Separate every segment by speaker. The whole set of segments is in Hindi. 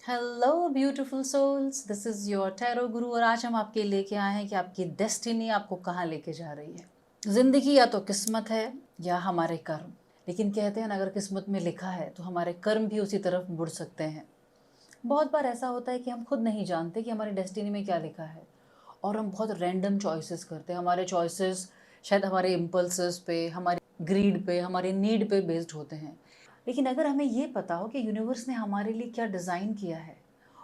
Speaker 1: Hello beautiful souls, this is your tarot गुरु और आज हम आपके लेके आए हैं कि आपकी डेस्टिनी आपको कहाँ लेके जा रही है। ज़िंदगी या तो किस्मत है या हमारे कर्म, लेकिन कहते हैं ना, अगर किस्मत में लिखा है तो हमारे कर्म भी उसी तरफ मुड़ सकते हैं। बहुत बार ऐसा होता है कि हम खुद नहीं जानते कि हमारी डेस्टिनी में क्या लिखा है और हम बहुत रैंडम चॉइसेस करते हैं। हमारे चॉइसेस शायद हमारे इम्पल्सेस पे, हमारी ग्रीड पे, हमारी नीड पे बेस्ड होते हैं। लेकिन अगर हमें ये पता हो कि यूनिवर्स ने हमारे लिए क्या डिज़ाइन किया है,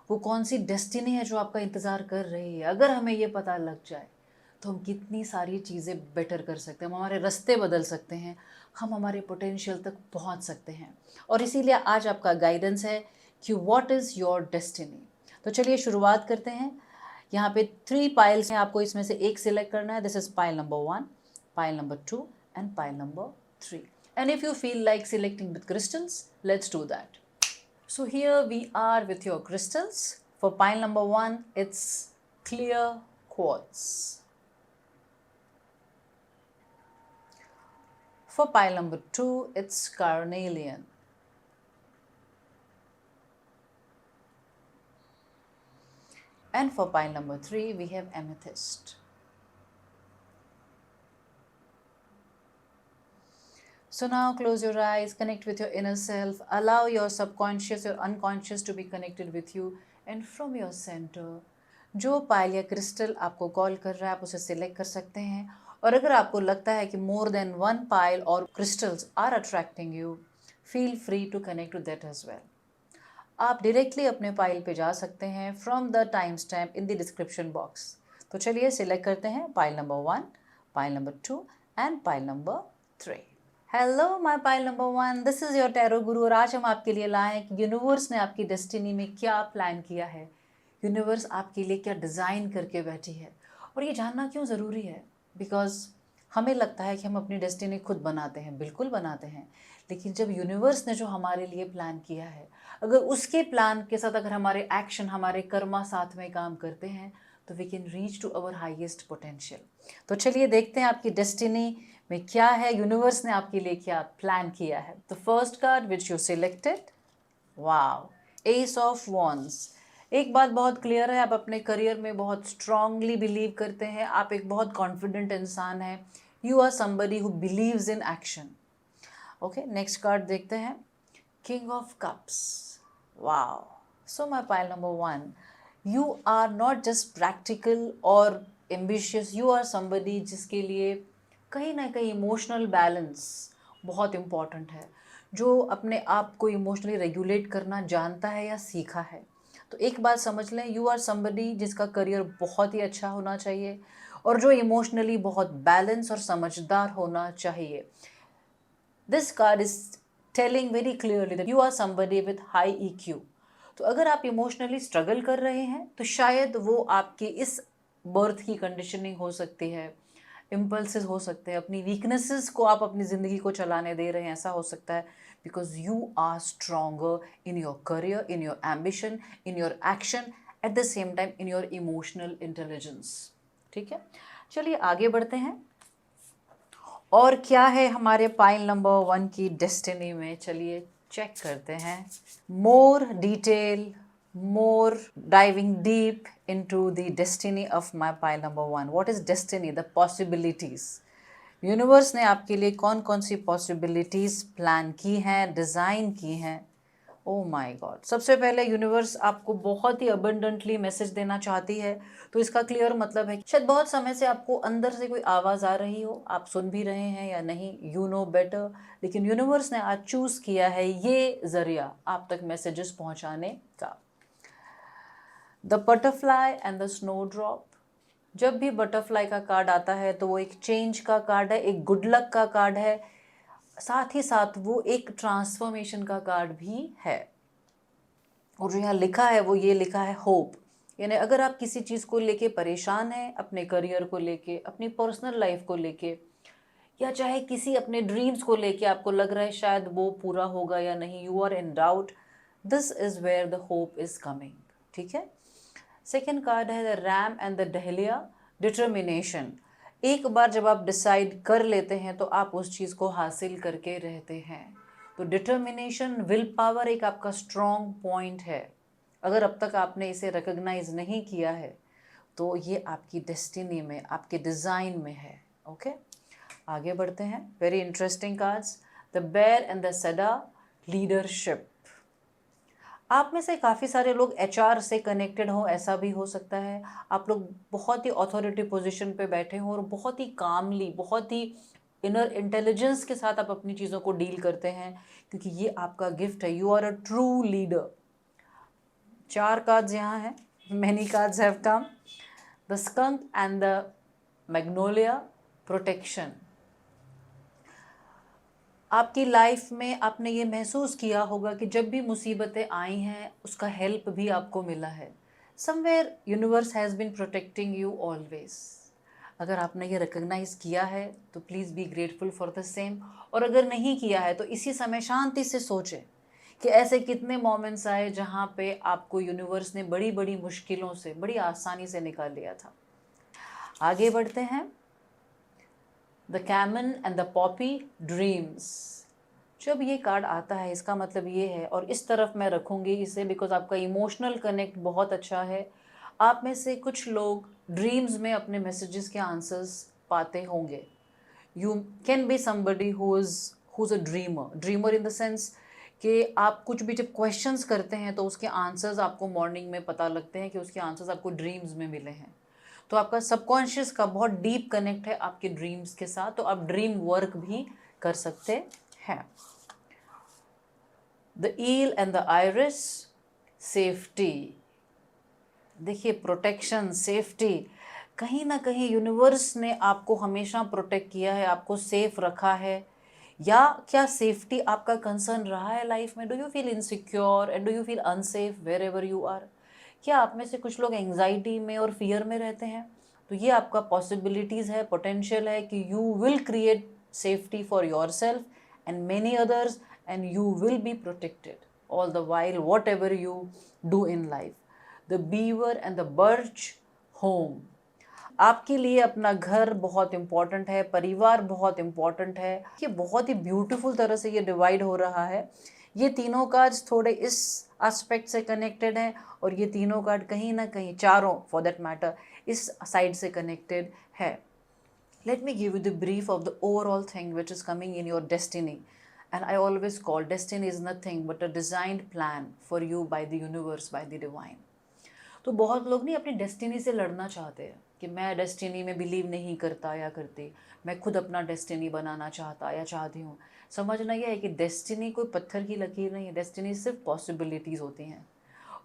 Speaker 1: वो कौन सी डेस्टिनी है जो आपका इंतज़ार कर रही है, अगर हमें ये पता लग जाए तो हम कितनी सारी चीज़ें बेटर कर सकते हैं, हम हमारे रास्ते बदल सकते हैं, हम हमारे पोटेंशियल तक पहुंच सकते हैं। और इसीलिए आज आपका गाइडेंस है कि व्हाट इज़ योर डेस्टिनी। तो चलिए शुरुआत करते हैं। यहाँ पे 3 पाइल्स हैं, आपको इसमें से एक सिलेक्ट करना है। This is pile number 1, pile number 2 and pile number 3। And if you feel like selecting with crystals, let's do that. So here we are with your crystals. For pile number 1, it's clear quartz. For pile number 2, it's carnelian. And for pile number 3, we have amethyst. So now close your eyes, connect with your inner self, allow your subconscious, your unconscious to be connected with you, and from your center, जो पायल या क्रिस्टल आपको कॉल कर रहा है आप उसे सिलेक्ट कर सकते हैं। और अगर आपको लगता है कि मोर देन वन पायल और crystals are attracting you, feel free to connect to that as well. आप डायरेक्टली अपने पाइल पे जा सकते हैं from the time stamp in the description box. तो चलिए सिलेक्ट करते हैं pile number 1, pile number 2 and pile number 3। Hello my pile number 1, this is your tarot गुरु और आज हम आपके लिए लाए हैं कि यूनिवर्स ने आपकी डेस्टिनी में क्या प्लान किया है, यूनिवर्स आपके लिए क्या डिज़ाइन करके बैठी है। और ये जानना क्यों ज़रूरी है? बिकॉज हमें लगता है कि हम अपनी डेस्टिनी खुद बनाते हैं, बिल्कुल बनाते हैं, लेकिन जब यूनिवर्स ने जो हमारे लिए प्लान किया है, अगर उसके प्लान के साथ अगर हमारे एक्शन, हमारे कर्मा साथ में काम करते हैं तो we can reach to our highest potential. तो चलिए देखते हैं आपकी डेस्टिनी में क्या है, यूनिवर्स ने आपके लिए क्या प्लान किया है। The first card which you selected, wow, S of wands. एक बात बहुत क्लियर है, आप अपने करियर में बहुत स्ट्रांगली बिलीव करते हैं, आप एक बहुत कॉन्फिडेंट इंसान हैं, you are somebody who believes in action. Okay, next card देखते हैं, king of cups. Wow, so my pile number 1, you are not just practical और एम्बिशियस, यू आर समबडी जिसके लिए कहीं ना कहीं इमोशनल बैलेंस बहुत इम्पॉर्टेंट है, जो अपने आप को इमोशनली रेगुलेट करना जानता है या सीखा है। तो एक बात समझ लें, यू आर समबडी जिसका करियर बहुत ही अच्छा होना चाहिए और जो इमोशनली बहुत बैलेंस और समझदार होना चाहिए। This card is telling very clearly that you are somebody with high EQ। तो अगर आप इमोशनली स्ट्रगल कर रहे हैं तो शायद वो आपकी इस बर्थ की कंडीशनिंग हो सकती है, इम्पल्सेस हो सकते हैं, अपनी वीकनेसेस को आप अपनी ज़िंदगी को चलाने दे रहे हैं, ऐसा हो सकता है। Because you are stronger in your career, in your ambition, in your action, at the same time in your emotional intelligence. ठीक है, चलिए आगे बढ़ते हैं और क्या है हमारे पाइल नंबर 1 की डेस्टिनी में, चलिए चेक करते हैं। More detail, more diving deep into the destiny of my pile number 1. What is destiny? The possibilities. Universe ने आपके लिए कौन कौन सी पॉसिबिलिटीज़ प्लान की हैं, डिज़ाइन की हैं। ओ माय गॉड, सबसे पहले यूनिवर्स आपको बहुत ही अबंडेंटली मैसेज देना चाहती है। तो इसका क्लियर मतलब है कि शायद बहुत समय से आपको अंदर से कोई आवाज़ आ रही हो, आप सुन भी रहे हैं या नहीं, यू नो बेटर, लेकिन यूनिवर्स ने आज चूज़ किया है ये ज़रिया आप तक मैसेजेस पहुंचाने का। The butterfly and the snow drop. जब भी बटरफ्लाई का कार्ड आता है तो वो एक चेंज का कार्ड है, एक गुड लक का कार्ड है, साथ ही साथ वो एक ट्रांसफॉर्मेशन का कार्ड भी है। और जो यहाँ लिखा है वो ये लिखा है होप, यानी अगर आप किसी चीज़ को लेके परेशान हैं, अपने करियर को लेके, अपनी पर्सनल लाइफ को लेके, या चाहे किसी अपने ड्रीम्स को लेके आपको लग रहा है शायद वो पूरा होगा या नहीं, you are in doubt, this is where the hope is coming. ठीक है, सेकेंड कार्ड है the ram and the dahlia, determination. एक बार जब आप डिसाइड कर लेते हैं तो आप उस चीज़ को हासिल करके रहते हैं। तो डिटर्मिनेशन, विल पावर एक आपका स्ट्रॉन्ग पॉइंट है। अगर अब तक आपने इसे रिकॉग्नाइज नहीं किया है तो ये आपकी डेस्टिनी में, आपके डिज़ाइन में है। ओके, आगे बढ़ते हैं। Very interesting cards, the bear and the cedar, leadership. आप में से काफ़ी सारे लोग एचआर से कनेक्टेड हो, ऐसा भी हो सकता है। आप लोग बहुत ही अथॉरिटी पोजीशन पे बैठे हो और बहुत ही कामली, बहुत ही इनर इंटेलिजेंस के साथ आप अपनी चीज़ों को डील करते हैं, क्योंकि ये आपका गिफ्ट है। You are a true leader. 4 cards यहाँ हैं, many cards have come, the skunk and the magnolia, protection. आपकी लाइफ में आपने ये महसूस किया होगा कि जब भी मुसीबतें आई हैं उसका हेल्प भी आपको मिला है। Somewhere universe has been protecting you always. अगर आपने ये रिकग्नाइज किया है तो please be grateful for the same, और अगर नहीं किया है तो इसी समय शांति से सोचें कि ऐसे कितने मोमेंट्स आए जहाँ पे आपको यूनिवर्स ने बड़ी बड़ी मुश्किलों से बड़ी आसानी से निकाल लिया था। आगे बढ़ते हैं। The caiman and the poppy, dreams. जब ये कार्ड आता है इसका मतलब ये है, और इस तरफ मैं रखूँगी इसे बिकॉज आपका इमोशनल कनेक्ट बहुत अच्छा है। आप में से कुछ लोग ड्रीम्स में अपने मैसेजेस के आंसर्स पाते होंगे। You can be somebody who is a dreamer in the sense कि आप कुछ भी जब क्वेश्चंस करते हैं तो उसके आंसर्स आपको मॉर्निंग में पता लगते हैं कि उसके आंसर्स आपको ड्रीम्स में मिले हैं। तो आपका सबकॉन्शियस का बहुत डीप कनेक्ट है आपके ड्रीम्स के साथ, तो आप ड्रीम वर्क भी कर सकते हैं। The eel and the iris, safety. देखिए, प्रोटेक्शन, सेफ्टी, कहीं ना कहीं यूनिवर्स ने आपको हमेशा प्रोटेक्ट किया है, आपको सेफ रखा है। या क्या सेफ्टी आपका कंसर्न रहा है लाइफ में? Do you feel insecure and do you feel unsafe wherever you are? क्या आप में से कुछ लोग एंग्जाइटी में और फियर में रहते हैं? तो ये आपका पॉसिबिलिटीज़ है, पोटेंशियल है कि you will create safety for your self and many others, and you will be protected all the while what ever you do in life. The beaver and the birch, home. आपके लिए अपना घर बहुत इम्पॉर्टेंट है, परिवार बहुत इम्पॉर्टेंट है। ये बहुत ही ब्यूटीफुल तरह से ये डिवाइड हो रहा है। ये तीनों कार्ड्स थोड़े इस एस्पेक्ट से कनेक्टेड हैं, और ये तीनों कार्ड कहीं ना कहीं, चारों फॉर दैट मैटर, इस साइड से कनेक्टेड है। Let me give you the brief of the overall thing which is coming in your destiny. And I always call destiny is nothing but a designed plan for you by the universe, by the divine. तो बहुत लोग नहीं अपनी डेस्टिनी से लड़ना चाहते हैं कि मैं डेस्टिनी में बिलीव नहीं करता या करती, मैं खुद अपना डेस्टिनी बनाना चाहता या चाहती हूँ। समझना यह है कि डेस्टिनी कोई पत्थर की लकीर नहीं है, डेस्टिनी सिर्फ पॉसिबिलिटीज़ होती हैं,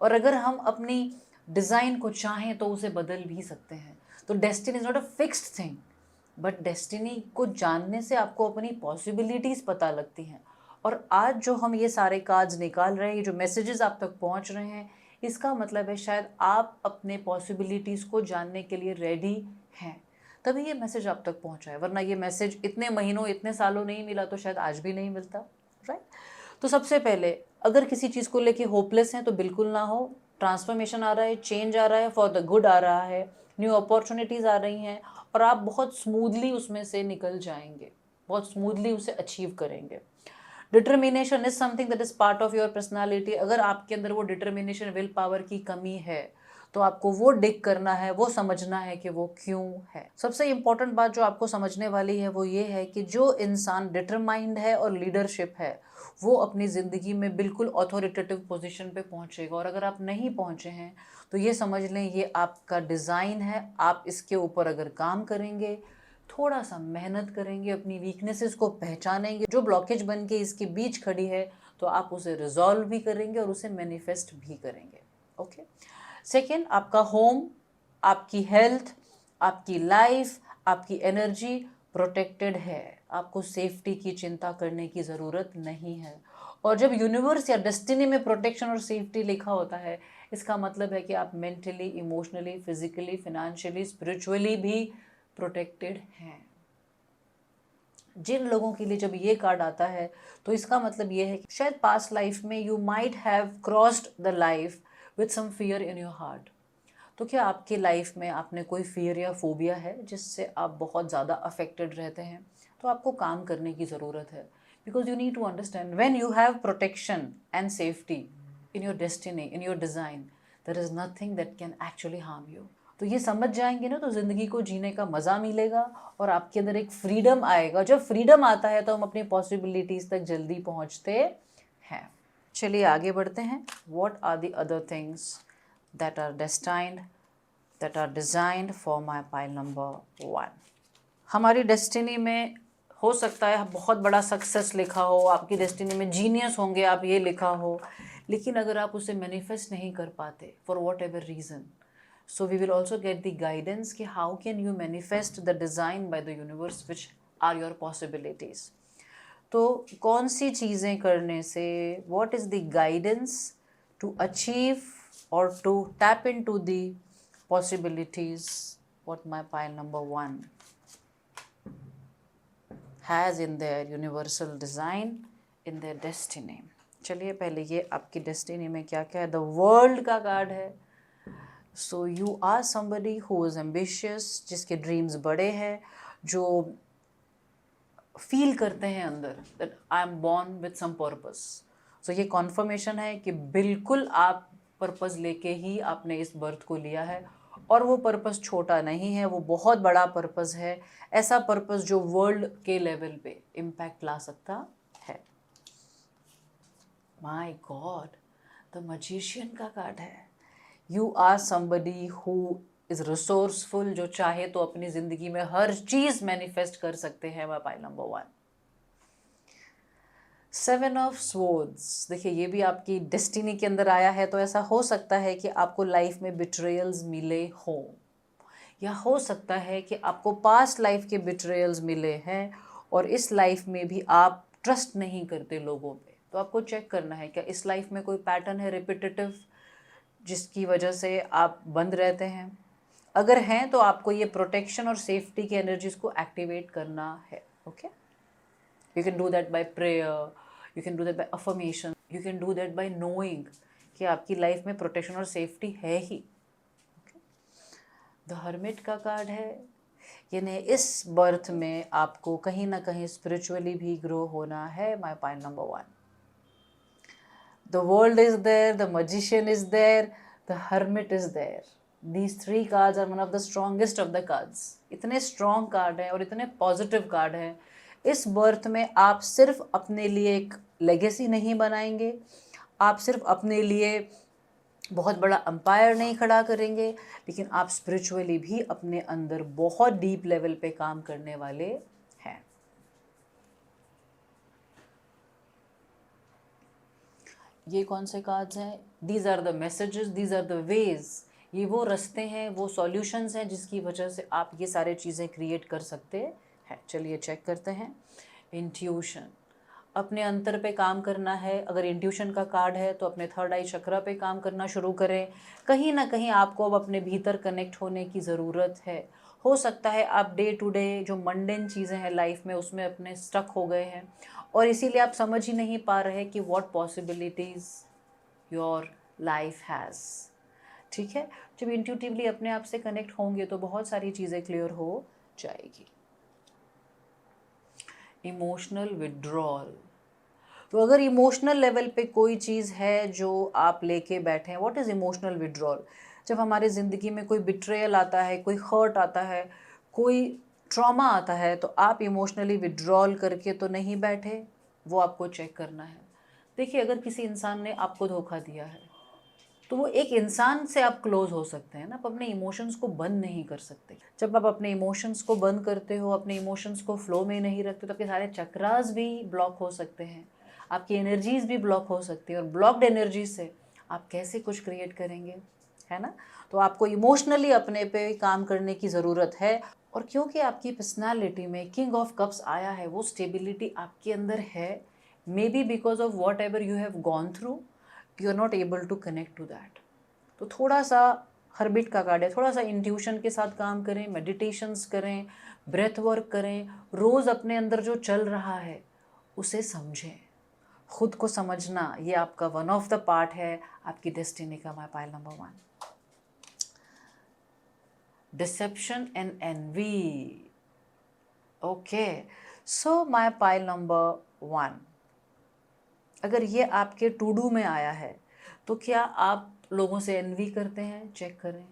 Speaker 1: और अगर हम अपनी डिज़ाइन को चाहें तो उसे बदल भी सकते हैं। तो destiny is not a fixed thing, but destiny को जानने से आपको अपनी पॉसिबिलिटीज़ पता लगती हैं। और आज जो हम ये सारे कार्ड्स निकाल रहे हैं, जो मैसेजेस आप तक पहुंच रहे हैं, इसका मतलब है शायद आप अपने पॉसिबिलिटीज़ को जानने के लिए रेडी हैं, तभी ये मैसेज आप तक पहुंचा है। वरना ये मैसेज इतने महीनों, इतने सालों नहीं मिला तो शायद आज भी नहीं मिलता, राइट? तो सबसे पहले, अगर किसी चीज़ को लेके होपलेस हैं तो बिल्कुल ना हो। ट्रांसफॉर्मेशन आ रहा है, चेंज आ रहा है, फॉर द गुड आ रहा है, न्यू अपॉर्चुनिटीज़ आ रही हैं, और आप बहुत स्मूथली उसमें से निकल जाएंगे, बहुत स्मूथली उसे अचीव करेंगे। Determination is something that is part of your personality. अगर आपके अंदर वो डिटर्मिनेशन, विल पावर की कमी है तो आपको वो डिग करना है, वो समझना है कि वो क्यों है। सबसे इंपॉर्टेंट बात जो आपको समझने वाली है वो ये है कि जो इंसान डिटरमाइंड है और लीडरशिप है, वो अपनी ज़िंदगी में बिल्कुल अथॉरिटेटिव पोजीशन पे पहुंचेगा। और अगर आप नहीं पहुंचे हैं तो ये समझ लें ये आपका डिज़ाइन है। आप इसके ऊपर अगर काम करेंगे, थोड़ा सा मेहनत करेंगे, अपनी वीकनेसेस को पहचानेंगे, जो ब्लॉकेज बन के इसके बीच खड़ी है, तो आप उसे रिजॉल्व भी करेंगे और उसे मैनिफेस्ट भी करेंगे। ओके। सेकेंड, आपका होम, आपकी हेल्थ, आपकी लाइफ, आपकी एनर्जी प्रोटेक्टेड है। आपको सेफ्टी की चिंता करने की ज़रूरत नहीं है। और जब यूनिवर्स या डेस्टिनी में प्रोटेक्शन और सेफ्टी लिखा होता है, इसका मतलब है कि आप mentally, emotionally, physically, financially, spiritually भी प्रोटेक्टेड हैं। जिन लोगों के लिए जब ये कार्ड आता है तो इसका मतलब ये है कि शायद पास्ट लाइफ में you might have crossed the life with some fear in your heart. तो क्या आपकी लाइफ में आपने कोई फियर या फोबिया है जिससे आप बहुत ज़्यादा अफेक्टेड रहते हैं? तो आपको काम करने की ज़रूरत है, because you need to understand when you have protection and safety, in your destiny, in your design, there is nothing that can actually harm you. तो ये समझ जाएंगे ना तो ज़िंदगी को जीने का मज़ा मिलेगा और आपके अंदर एक फ्रीडम आएगा. जब फ्रीडम आता है तो हम अपनी पॉसिबिलिटीज़ तक जल्दी पहुंचते हैं. चलिए आगे बढ़ते हैं. What are the other things that are destined, that are designed for my pile number 1? हमारी डेस्टिनी में हो सकता है बहुत बड़ा सक्सेस लिखा हो, आपकी डेस्टिनी में जीनियस होंगे आप, ये लिखा हो, लेकिन अगर आप उसे मैनिफेस्ट नहीं कर पाते for whatever reason, so we will also get the guidance कि how can you manifest the design by the universe which are your possibilities. तो कौन सी चीज़ें करने से, what is the guidance to achieve और to tap into the possibilities what my pile number 1 has in their universal design, in their destiny. चलिए पहले ये आपकी डेस्टिनी में क्या क्या है. द वर्ल्ड का कार्ड है. So you are somebody who is ambitious, जिसके ड्रीम्स बड़े हैं, जो फील करते हैं अंदर that I am born with some purpose. So ये कॉन्फर्मेशन है कि बिल्कुल आप पर्पस लेके ही आपने इस बर्थ को लिया है, और वो पर्पस छोटा नहीं है, वो बहुत बड़ा पर्पस है. ऐसा पर्पस जो वर्ल्ड के लेवल पे इम्पैक्ट ला सकता है. माय गॉड, द मैजिशियन का कार्ड है. You are somebody who is resourceful, जो चाहे तो अपनी जिंदगी में हर चीज मैनिफेस्ट कर सकते हैं. My pile number 1. 7 of swords. देखिए ये भी आपकी डेस्टिनी के अंदर आया है, तो ऐसा हो सकता है कि आपको लाइफ में बिट्रेयल्स मिले हों, या हो सकता है कि आपको पास्ट लाइफ के बिट्रेयल्स मिले हैं और इस लाइफ में भी आप ट्रस्ट नहीं करते लोगों पे. तो आपको चेक करना है क्या इस लाइफ में कोई पैटर्न है रिपीटेटिव जिसकी वजह से आप बंद रहते हैं. अगर हैं तो आपको ये प्रोटेक्शन और सेफ्टी की एनर्जीज को एक्टिवेट करना है. Okay, you can do that bye prayer, you can do that bye affirmation, you can do that bye knowing कि आपकी लाइफ में प्रोटेक्शन और सेफ्टी है ही. द हर्मिट का कार्ड है, यानी इस बर्थ में आपको कहीं ना कहीं स्पिरिचुअली भी ग्रो होना है. My pile number 1. The world is there, the magician is there, the hermit is there. These 3 cards are one of the strongest of the cards. इतने स्ट्रॉन्ग कार्ड हैं और इतने पॉजिटिव कार्ड हैं. इस बर्थ में आप सिर्फ अपने लिए एक लेगेसी नहीं बनाएंगे, आप सिर्फ अपने लिए बहुत बड़ा अंपायर नहीं खड़ा करेंगे, लेकिन आप स्पिरिचुअली भी अपने अंदर बहुत डीप लेवल पे काम करने वाले हैं. ये कौन से कार्ड्स हैं? These are the messages, these are the ways. ये वो रास्ते हैं, वो सॉल्यूशंस हैं जिसकी वजह से आप ये सारे चीज़ें क्रिएट कर सकते हैं. चलिए चेक करते हैं. इंट्यूशन, अपने अंतर पे काम करना है. अगर इंट्यूशन का कार्ड है तो अपने थर्ड आई चक्रा पे काम करना शुरू करें. कहीं ना कहीं आपको अब अपने भीतर कनेक्ट होने की ज़रूरत है. हो सकता है आप डे टू डे जो मंडेन चीज़ें हैं लाइफ में उसमें अपने स्टक हो गए हैं और इसीलिए आप समझ ही नहीं पा रहे कि what possibilities your life has. ठीक है, जब इंट्यूटिवली अपने आप से कनेक्ट होंगे तो बहुत सारी चीज़ें क्लियर हो जाएगी. इमोशनल विड्रॉल, तो अगर इमोशनल लेवल पे कोई चीज़ है जो आप लेके बैठे हैं, व्हाट इज़ इमोशनल विड्रॉल? जब हमारे ज़िंदगी में कोई बिट्रेयल आता है, कोई हर्ट आता है, कोई ट्रॉमा आता है, तो आप इमोशनली विड्रॉल करके तो नहीं बैठे, वो आपको चेक करना है. देखिए अगर किसी इंसान ने आपको धोखा दिया है तो वो एक इंसान से आप क्लोज हो सकते हैं ना, आप अपने इमोशंस को बंद नहीं कर सकते. जब आप अपने इमोशंस को बंद करते हो, अपने इमोशंस को फ्लो में नहीं रखते, तो आपके सारे चक्रास भी ब्लॉक हो सकते हैं, आपकी एनर्जीज भी ब्लॉक हो सकती है, और ब्लॉक्ड एनर्जी से आप कैसे कुछ क्रिएट करेंगे, है ना. तो आपको इमोशनली अपने पे काम करने की ज़रूरत है. और क्योंकि आपकी पर्सनैलिटी में किंग ऑफ कप्स आया है, वो स्टेबिलिटी आपके अंदर है. Maybe because of whatever you have gone through, you are not able to connect to that. तो थोड़ा सा हर्बिट का कार्ड है, थोड़ा सा इंट्यूशन के साथ काम करें, मेडिटेशंस करें, ब्रेथ वर्क करें. रोज़ अपने अंदर जो चल रहा है उसे समझें. खुद को समझना ये आपका वन ऑफ द पार्ट है आपकी डेस्टिनी का. My pile number 1. Deception and envy. Okay, so my pile number 1, अगर ये आपके टू डू में आया है तो क्या आप लोगों से एनवी करते हैं? चेक करें।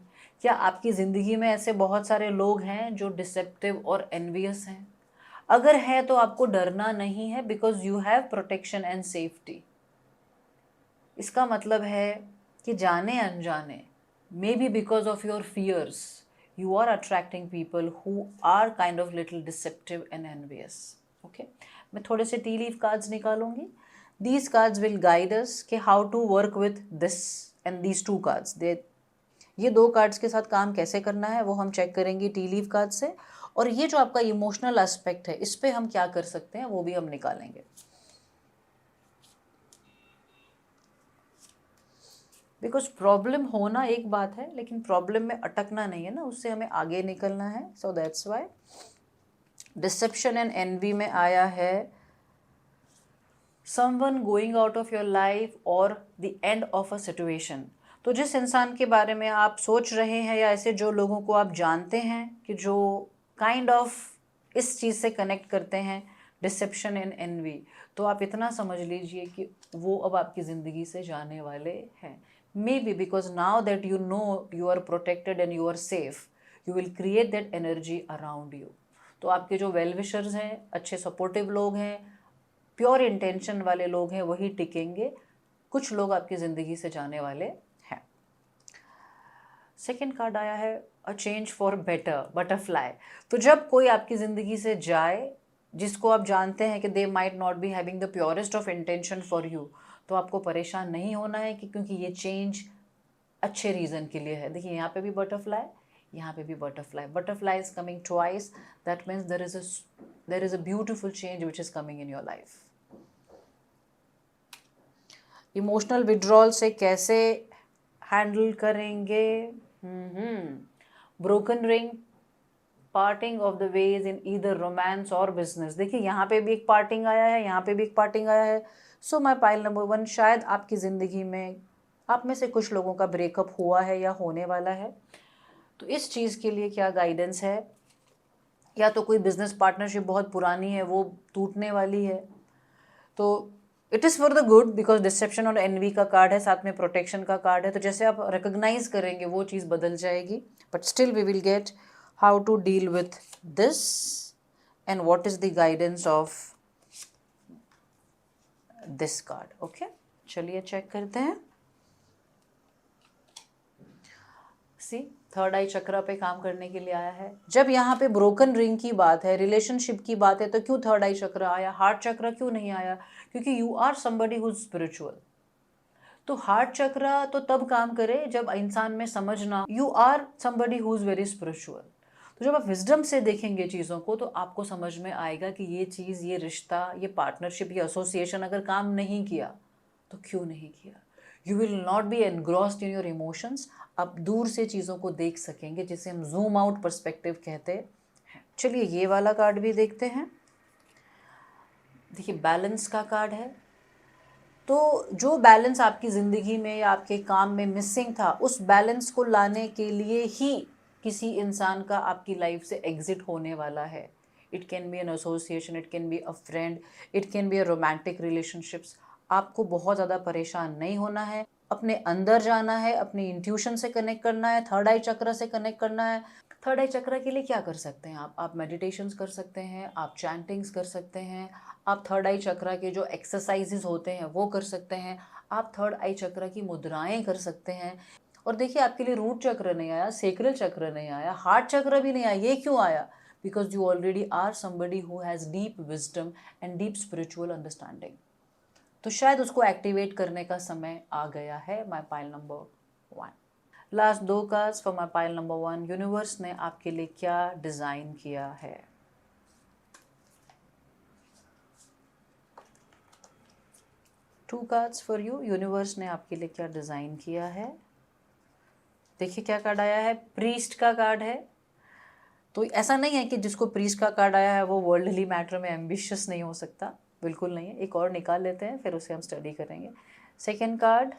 Speaker 1: क्या आपकी ज़िंदगी में ऐसे बहुत सारे लोग हैं जो डिसेप्टिव और एनवियस हैं? अगर है तो आपको डरना नहीं है, because you have protection and safety. इसका मतलब है कि जाने अनजाने, maybe because of your fears, you are attracting people who are kind of little deceptive and envious. Okay, मैं थोड़े से टी लीफ कार्ड्स निकालूंगी। These cards will guide us कि how to work with this and these two cards. ये दो कार्ड्स के साथ काम कैसे करना है वो हम चेक करेंगे टी लीफ कार्ड से, और ये जो आपका इमोशनल एस्पेक्ट है इस पे हम क्या कर सकते हैं वो भी हम निकालेंगे। बिकॉज प्रॉब्लम होना एक बात है, लेकिन प्रॉब्लम में अटकना नहीं है ना, उससे हमें आगे निकलना है। So that's why deception and envy में आया है someone going out of your life और the end of a situation. तो जिस इंसान के बारे में आप सोच रहे हैं या ऐसे जो लोगों को आप जानते हैं कि जो काइंड ऑफ इस चीज़ से कनेक्ट करते हैं, डिसेप्शन एंड एनवी, तो आप इतना समझ लीजिए कि वो अब आपकी ज़िंदगी से जाने वाले हैं। Maybe because now that you know you are protected and you are safe, you will create that energy around you. तो आपके जो वेल विशर्स हैं, अच्छे सपोर्टिव लोग हैं, प्योर इंटेंशन वाले लोग हैं, वही टिकेंगे। कुछ लोग आपकी ज़िंदगी से जाने वाले हैं। सेकेंड कार्ड आया है a change for better, butterfly. तो जब कोई आपकी ज़िंदगी से जाए जिसको आप जानते हैं कि they might not be having the purest of intention for you, तो आपको परेशान नहीं होना है कि क्योंकि ये चेंज अच्छे रीज़न के लिए है। देखिए यहाँ पे भी बटरफ्लाई, यहाँ पे भी butterfly. Butterfly is coming twice, that means there is a beautiful change which is coming in your life. Emotional withdrawal से कैसे हैंडल करेंगे? Broken ring, parting of the ways in either romance और बिजनेस। देखिए यहाँ पे भी एक पार्टिंग आया है, यहाँ पे भी एक पार्टिंग आया है। सो माय पाइल नंबर 1, शायद आपकी ज़िंदगी में आप में से कुछ लोगों का ब्रेकअप हुआ है या होने वाला है। तो इस चीज़ के लिए क्या गाइडेंस है? या तो कोई बिजनेस पार्टनरशिप बहुत पुरानी है वो टूटने वाली है, तो it is for the good, because deception और एनवी का कार्ड है, साथ में प्रोटेक्शन का कार्ड है। तो जैसे आप रिकग्नाइज करेंगे वो चीज़ बदल जाएगी, but still we will get how to deal with this and what is the guidance of this card. Okay, चलिए चेक करते हैं। सी, थर्ड आई चक्रा पे काम करने के लिए आया है। जब यहाँ पे ब्रोकन रिंग की बात है, रिलेशनशिप की बात है, तो क्यों थर्ड आई चक्रा आया? हार्ट चक्रा क्यों नहीं आया? क्योंकि you are somebody who is spiritual. तो हार्ट चक्रा तो तब काम करे जब इंसान में समझ ना, you are somebody who is very spiritual. तो जब आप विजडम से देखेंगे चीज़ों को तो आपको समझ में आएगा कि ये चीज़, ये रिश्ता, ये पार्टनरशिप, ये एसोसिएशन अगर काम नहीं किया तो क्यों नहीं किया। You will not be engrossed in your emotions. आप दूर से चीज़ों को देख सकेंगे, जिसे हम जूम आउट पर्सपेक्टिव कहते हैं। चलिए ये वाला कार्ड भी देखते हैं। देखिए बैलेंस का कार्ड है। तो जो बैलेंस आपकी ज़िंदगी में या आपके काम में मिसिंग था, उस बैलेंस को लाने के लिए ही किसी इंसान का आपकी लाइफ से एग्जिट होने वाला है। It can B an association, it can be a friend, it can be a romantic relationships. आपको बहुत ज़्यादा परेशान नहीं होना है, अपने अंदर जाना है, अपनी इंट्यूशन से कनेक्ट करना है, थर्ड आई चक्र से कनेक्ट करना है। थर्ड आई चक्र के लिए क्या कर सकते हैं आप मेडिटेशंस कर सकते हैं, आप चैंटिंग्स कर सकते हैं, आप थर्ड आई चक्र के जो एक्सरसाइजेज होते हैं वो कर सकते हैं, आप थर्ड आई चक्र की मुद्राएं कर सकते हैं। और देखिए आपके लिए रूट चक्र नहीं आया, सेक्रल चक्र नहीं आया, हार्ट चक्र भी नहीं आया। ये क्यों आया? Because you already are somebody who has deep wisdom and deep spiritual understanding. तो शायद उसको एक्टिवेट करने का समय आ गया है। My pile number 1। लास्ट दो cards for my pile number 1। Universe ने आपके लिए क्या डिज़ाइन किया है? To cards for you. Universe ने आपके लिए क्या डिज़ाइन किया है? देखिए क्या कार्ड आया है, प्रीस्ट का कार्ड है। तो ऐसा नहीं है कि जिसको प्रीस्ट का कार्ड आया है वो वर्ल्डली मैटर में एम्बिशियस नहीं हो सकता, बिल्कुल नहीं है। एक और निकाल लेते हैं, फिर उसे हम स्टडी करेंगे। Second card,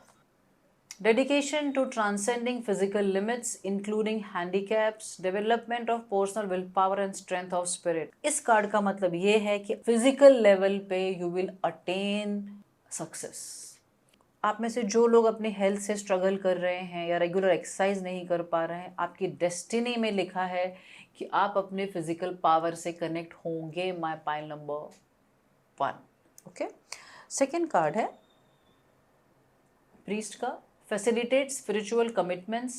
Speaker 1: dedication to transcending physical limits including handicaps, development of personal will power and strength of spirit. इस कार्ड का मतलब ये है कि फिजिकल लेवल पे यू विल अटेन सक्सेस। आप में से जो लोग अपने हेल्थ से स्ट्रगल कर रहे हैं या रेगुलर एक्सरसाइज नहीं कर पा रहे हैं, आपकी डेस्टिनी में लिखा है कि आप अपने फिजिकल पावर से कनेक्ट होंगे। My pile number 1। Okay, second card है प्रीस्ट का। Facilitate spiritual commitments,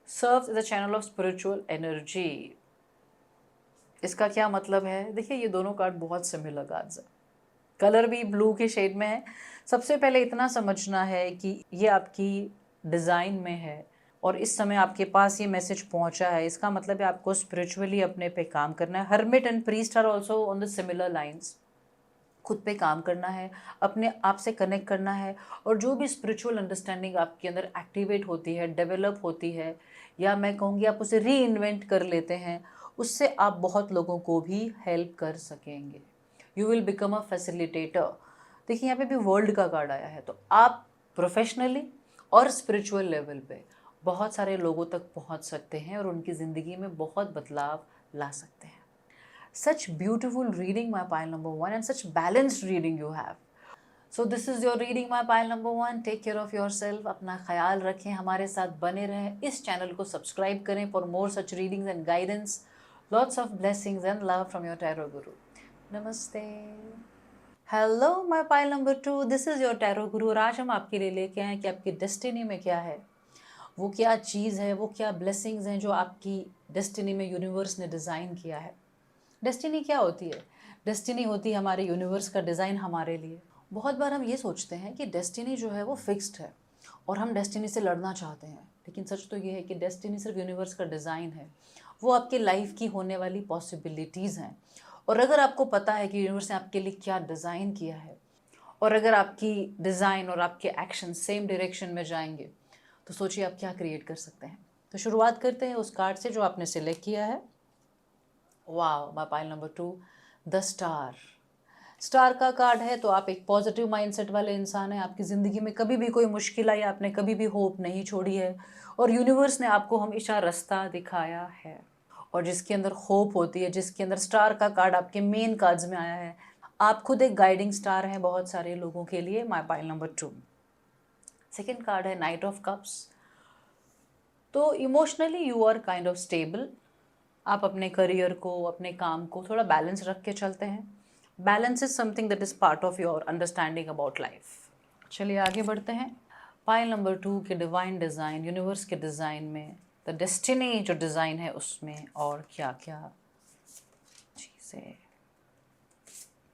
Speaker 1: serves as a channel of spiritual energy. इसका क्या मतलब है? देखिए, ये दोनों कार्ड बहुत सिमिलर कार्ड्स हैं, कलर भी ब्लू के शेड में है। सबसे पहले इतना समझना है कि ये आपकी डिज़ाइन में है और इस समय आपके पास ये मैसेज पहुंचा है। इसका मतलब है आपको स्पिरिचुअली अपने पे काम करना है। Hermit and priest are also on the similar lines. खुद पे काम करना है, अपने आप से कनेक्ट करना है, और जो भी स्पिरिचुअल अंडरस्टैंडिंग आपके अंदर एक्टिवेट होती है, डेवलप होती है, या मैं कहूँगी आप उसे री इन्वेंट कर लेते हैं, उससे आप बहुत लोगों को भी हेल्प कर सकेंगे। You will become a facilitator. देखिए, यहाँ पे भी वर्ल्ड का कार्ड आया है, तो आप प्रोफेशनली और स्पिरिचुअल लेवल पे बहुत सारे लोगों तक पहुँच सकते हैं और उनकी ज़िंदगी में बहुत बदलाव ला सकते हैं। Such beautiful reading, my pile number 1, and such balanced reading you have. So this is your reading, my pile number 1. Take care of yourself. अपना ख्याल रखें, हमारे साथ बने रहें, इस चैनल को सब्सक्राइब करें for more such readings and guidance. Lots of blessings and love from your tarot guru. Namaste. Hello, my pile number 2. This is your tarot guru. और आज हम आपके लिए लेके आए कि आपकी डेस्टिनी में क्या है, वो क्या चीज़ है, वो क्या ब्लेसिंग्स हैं जो आपकी डेस्टिनी में यूनिवर्स ने डिज़ाइन किया है। डेस्टिनी क्या होती है? डेस्टिनी होती है हमारे यूनिवर्स का डिज़ाइन हमारे लिए। बहुत बार हम ये सोचते हैं कि डेस्टिनी जो है वो फिक्स्ड है और हम डेस्टिनी से लड़ना चाहते हैं, लेकिन सच तो ये है कि डेस्टिनी सिर्फ यूनिवर्स का डिज़ाइन है। वो आपके लाइफ की होने वाली पॉसिबिलिटीज़ हैं, और अगर आपको पता है कि यूनिवर्स ने आपके लिए क्या डिज़ाइन किया है, और अगर आपकी डिज़ाइन और आपके एक्शन सेम डायरेक्शन में जाएंगे, तो सोचिए आप क्या क्रिएट कर सकते हैं। तो शुरुआत करते हैं उस कार्ड से जो आपने सिलेक्ट किया है। वाह, my pile number 2, the star. Star का कार्ड है, तो आप एक पॉजिटिव माइंडसेट वाले इंसान हैं। आपकी ज़िंदगी में कभी भी कोई मुश्किल आई, आपने कभी भी होप नहीं छोड़ी है, और यूनिवर्स ने आपको हमेशा रास्ता दिखाया है। और जिसके अंदर होप होती है, जिसके अंदर स्टार का कार्ड आपके मेन कार्ड्स में आया है, आप खुद एक गाइडिंग स्टार हैं बहुत सारे लोगों के लिए। My pile number 2। Second card है नाइट ऑफ कप्स। तो emotionally you are kind of stable. आप अपने करियर को, अपने काम को थोड़ा बैलेंस रख के चलते हैं। Balance is something that is part of your understanding about life. चलिए आगे बढ़ते हैं। पाइल नंबर 2 के डिवाइन डिज़ाइन, यूनिवर्स के डिज़ाइन में द डेस्टिनी जो डिज़ाइन है उसमें और क्या क्या चीज़ें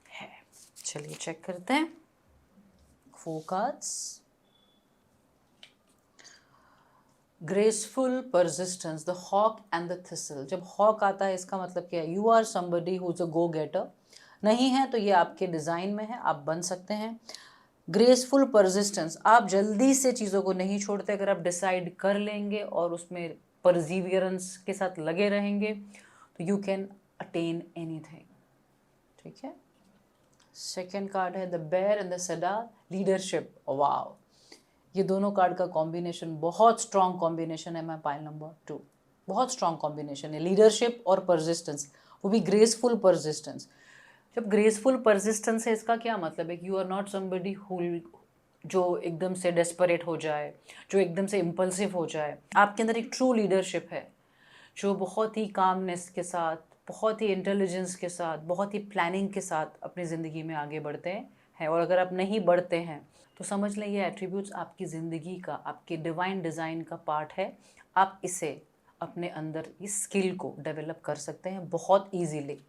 Speaker 1: है, चलिए चेक करते हैं। 4 cards. Graceful persistence, the hawk and the thistle. जब हॉक आता है इसका मतलब क्या है? You are somebody who is a go getter. नहीं है तो ये आपके डिज़ाइन में है, आप बन सकते हैं। ग्रेसफुल परसिस्टेंस, आप जल्दी से चीज़ों को नहीं छोड़ते। अगर आप डिसाइड कर लेंगे और उसमें परजीवियरेंस के साथ लगे रहेंगे तो यू कैन अटेन एनीथिंग। ठीक है। सेकेंड कार्ड है the bear and the sudder, leadership. Wow, ये दोनों कार्ड का कॉम्बिनेशन बहुत स्ट्रॉन्ग कॉम्बिनेशन है। मैं पाइल नंबर 2, बहुत स्ट्रॉन्ग कॉम्बिनेशन है, लीडरशिप और परसिस्टेंस, वो भी ग्रेसफुल परसिस्टेंस। जब ग्रेसफुल परसिस्टेंस है, इसका क्या मतलब है कि you are not somebody who जो एकदम से डेस्परेट हो जाए, जो एकदम से इम्पल्सिव हो जाए। आपके अंदर एक ट्रू लीडरशिप है जो बहुत ही कामनेस के साथ, बहुत ही इंटेलिजेंस के साथ, बहुत ही प्लानिंग के साथ अपनी ज़िंदगी में आगे बढ़ते हैं। और अगर आप नहीं बढ़ते हैं तो समझ लें ये एट्रीब्यूट्स आपकी ज़िंदगी का, आपके डिवाइन डिज़ाइन का पार्ट है। आप इसे अपने अंदर, इस स्किल को डेवलप कर सकते हैं बहुत easily.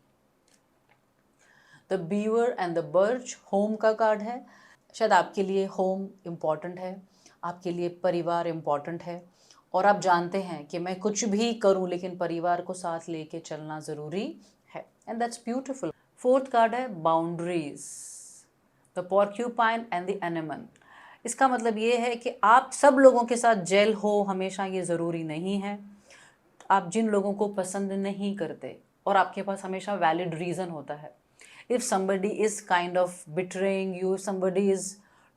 Speaker 1: The beaver and the birch, home का कार्ड है। शायद आपके लिए होम इम्पॉर्टेंट है, आपके लिए परिवार इम्पॉर्टेंट है, और आप जानते हैं कि मैं कुछ भी करूं लेकिन परिवार को साथ लेके चलना ज़रूरी है, and that's beautiful. Fourth card है boundaries, the porcupine and the anemone. इसका मतलब ये है कि आप सब लोगों के साथ जेल हो हमेशा, ये ज़रूरी नहीं है। आप जिन लोगों को पसंद नहीं करते और आपके पास हमेशा वैलिड रीज़न होता है, if somebody is kind of betraying you, if somebody is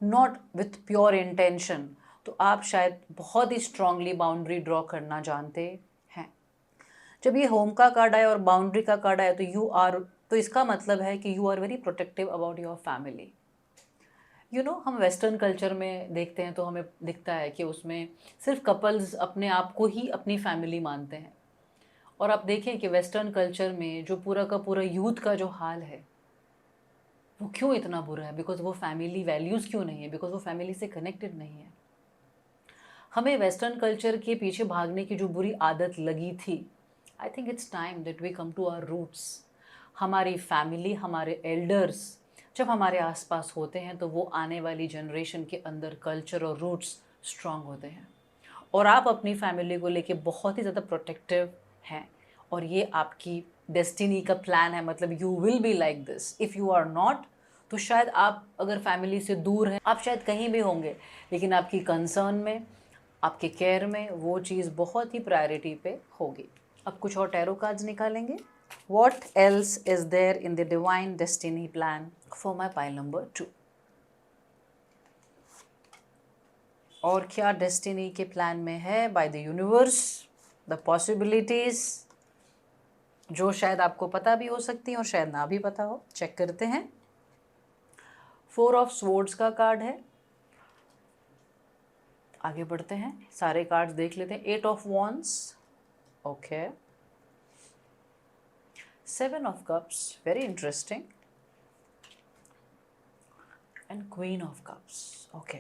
Speaker 1: not with pure intention, तो आप शायद बहुत ही स्ट्रांगली बाउंड्री ड्रॉ करना जानते हैं। जब ये होम का कार्ड आया और बाउंड्री का कार्ड आया तो यू आर, तो इसका मतलब है कि you are very protective about your family, हम वेस्टर्न कल्चर में देखते हैं तो हमें दिखता है कि उसमें सिर्फ कपल्स अपने आप को ही अपनी फैमिली मानते हैं। और आप देखें कि वेस्टर्न कल्चर में जो पूरा का पूरा यूथ का जो हाल है वो क्यों इतना बुरा है, बिकॉज वो फैमिली वैल्यूज़ क्यों नहीं है, बिकॉज वो फैमिली से कनेक्टेड नहीं है। हमें वेस्टर्न कल्चर के पीछे भागने की जो बुरी आदत लगी थी, I think it's time that we come to our roots. हमारी फैमिली, हमारे एल्डर्स जब हमारे आसपास होते हैं तो वो आने वाली जनरेशन के अंदर कल्चर और रूट्स स्ट्रांग होते हैं। और आप अपनी फैमिली को लेके बहुत ही ज़्यादा प्रोटेक्टिव हैं, और ये आपकी डेस्टिनी का प्लान है। मतलब you will be like this if you are not, तो शायद आप अगर फैमिली से दूर हैं, आप शायद कहीं भी होंगे, लेकिन आपकी कंसर्न में, आपके केयर में वो चीज़ बहुत ही प्रायोरिटी पे होगी। अब कुछ और टैरो कार्ड्स निकालेंगे। What else is there in the divine destiny plan for my pile number 2। और क्या डेस्टिनी के प्लान में है by the universe, the possibilities जो शायद आपको पता भी हो सकती हैं और शायद ना भी पता हो। चेक करते हैं। 4 ऑफ स्वॉर्ड्स का कार्ड है। आगे बढ़ते हैं, सारे कार्ड्स देख लेते हैं। 8 of wands, okay. 7 of cups, very interesting, and queen of cups, okay.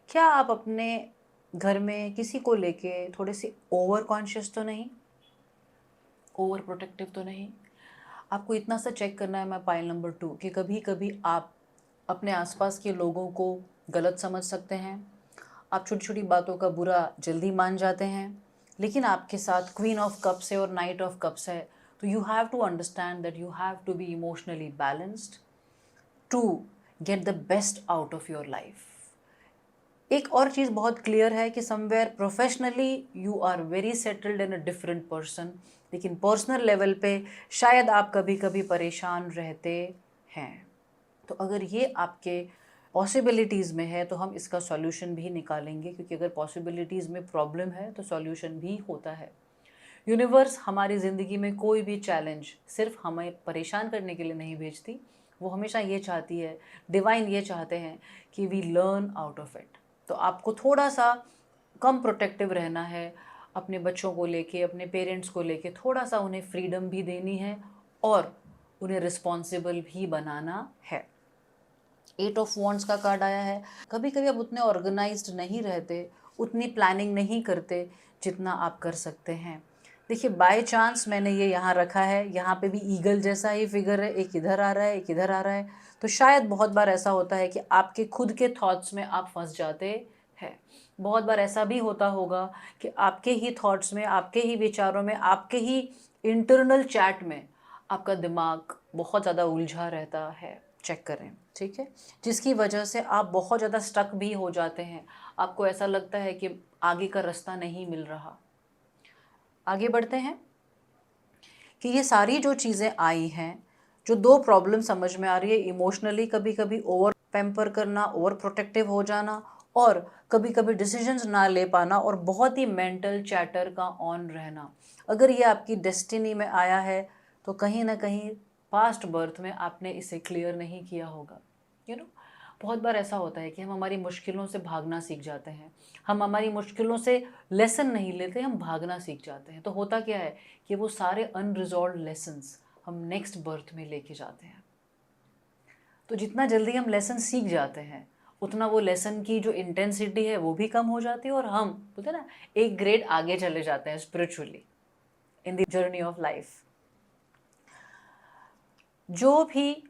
Speaker 1: क्या आप अपने घर में किसी को लेके थोड़े से ओवर कॉन्शियस तो नहीं, ओवर प्रोटेक्टिव तो नहीं? आपको इतना सा चेक करना है, मैं पाइल नंबर 2, कि कभी कभी आप अपने आसपास के लोगों को गलत समझ सकते हैं। आप छोटी छोटी बातों का बुरा जल्दी मान जाते हैं। लेकिन आपके साथ क्वीन ऑफ कप्स है और नाइट ऑफ कप्स है, तो you have to understand that you have to be emotionally balanced to get the best out of your life. एक और चीज़ बहुत क्लियर है कि somewhere professionally you are very settled in a different person, लेकिन पर्सनल लेवल पे शायद आप कभी कभी परेशान रहते हैं। तो अगर ये आपके पॉसिबिलिटीज़ में है तो हम इसका सॉल्यूशन भी निकालेंगे, क्योंकि अगर पॉसिबिलिटीज़ में प्रॉब्लम है तो सॉल्यूशन भी होता है। यूनिवर्स हमारी ज़िंदगी में कोई भी चैलेंज सिर्फ हमें परेशान करने के लिए नहीं भेजती, वो हमेशा ये चाहती है, डिवाइन ये चाहते हैं कि we learn out of it. तो आपको थोड़ा सा कम प्रोटेक्टिव रहना है अपने बच्चों को लेके, अपने पेरेंट्स को लेके, थोड़ा सा उन्हें फ्रीडम भी देनी है और उन्हें रिस्पॉन्सिबल भी बनाना है। 8 ऑफ वॉन्ड्स का कार्ड आया है। कभी कभी आप उतने ऑर्गेनाइज्ड नहीं रहते, उतनी प्लानिंग नहीं करते जितना आप कर सकते हैं। देखिए, बाय चांस मैंने ये यहाँ रखा है, यहाँ पे भी ईगल जैसा ही फिगर है, एक इधर आ रहा है, एक इधर आ रहा है। तो शायद बहुत बार ऐसा होता है कि आपके खुद के थॉट्स में आप फंस जाते हैं। बहुत बार ऐसा भी होता होगा कि आपके ही थॉट्स में, आपके ही विचारों में, आपके ही इंटरनल चैट में आपका दिमाग बहुत ज़्यादा उलझा रहता है। चेक करें, ठीक है? जिसकी वजह से आप बहुत ज़्यादा स्टक भी हो जाते हैं। आपको ऐसा लगता है कि आगे का रास्ता नहीं मिल रहा। आगे बढ़ते हैं कि ये सारी जो चीज़ें आई हैं, जो 2 प्रॉब्लम समझ में आ रही है, इमोशनली कभी कभी ओवर पैम्पर करना, ओवर प्रोटेक्टिव हो जाना, और कभी कभी डिसीजंस ना ले पाना, और बहुत ही मेंटल चैटर का ऑन रहना। अगर ये आपकी डेस्टिनी में आया है तो कहीं ना कहीं पास्ट बर्थ में आपने इसे क्लियर नहीं किया होगा। यू नो, बहुत बार ऐसा होता है कि हम हमारी मुश्किलों से भागना सीख जाते हैं। हम हमारी मुश्किलों से लेसन नहीं लेते, हम भागना सीख जाते हैं। तो होता क्या है कि वो सारे अनरिजॉल्व लेसन्स हम नेक्स्ट बर्थ में लेके जाते हैं। तो जितना जल्दी हम लेसन सीख जाते हैं, उतना वो लेसन की जो इंटेंसिटी है वो भी कम हो जाती है, और हम बोलते हैं ना, एक ग्रेड आगे चले जाते हैं spiritually in the journey of life. जो भी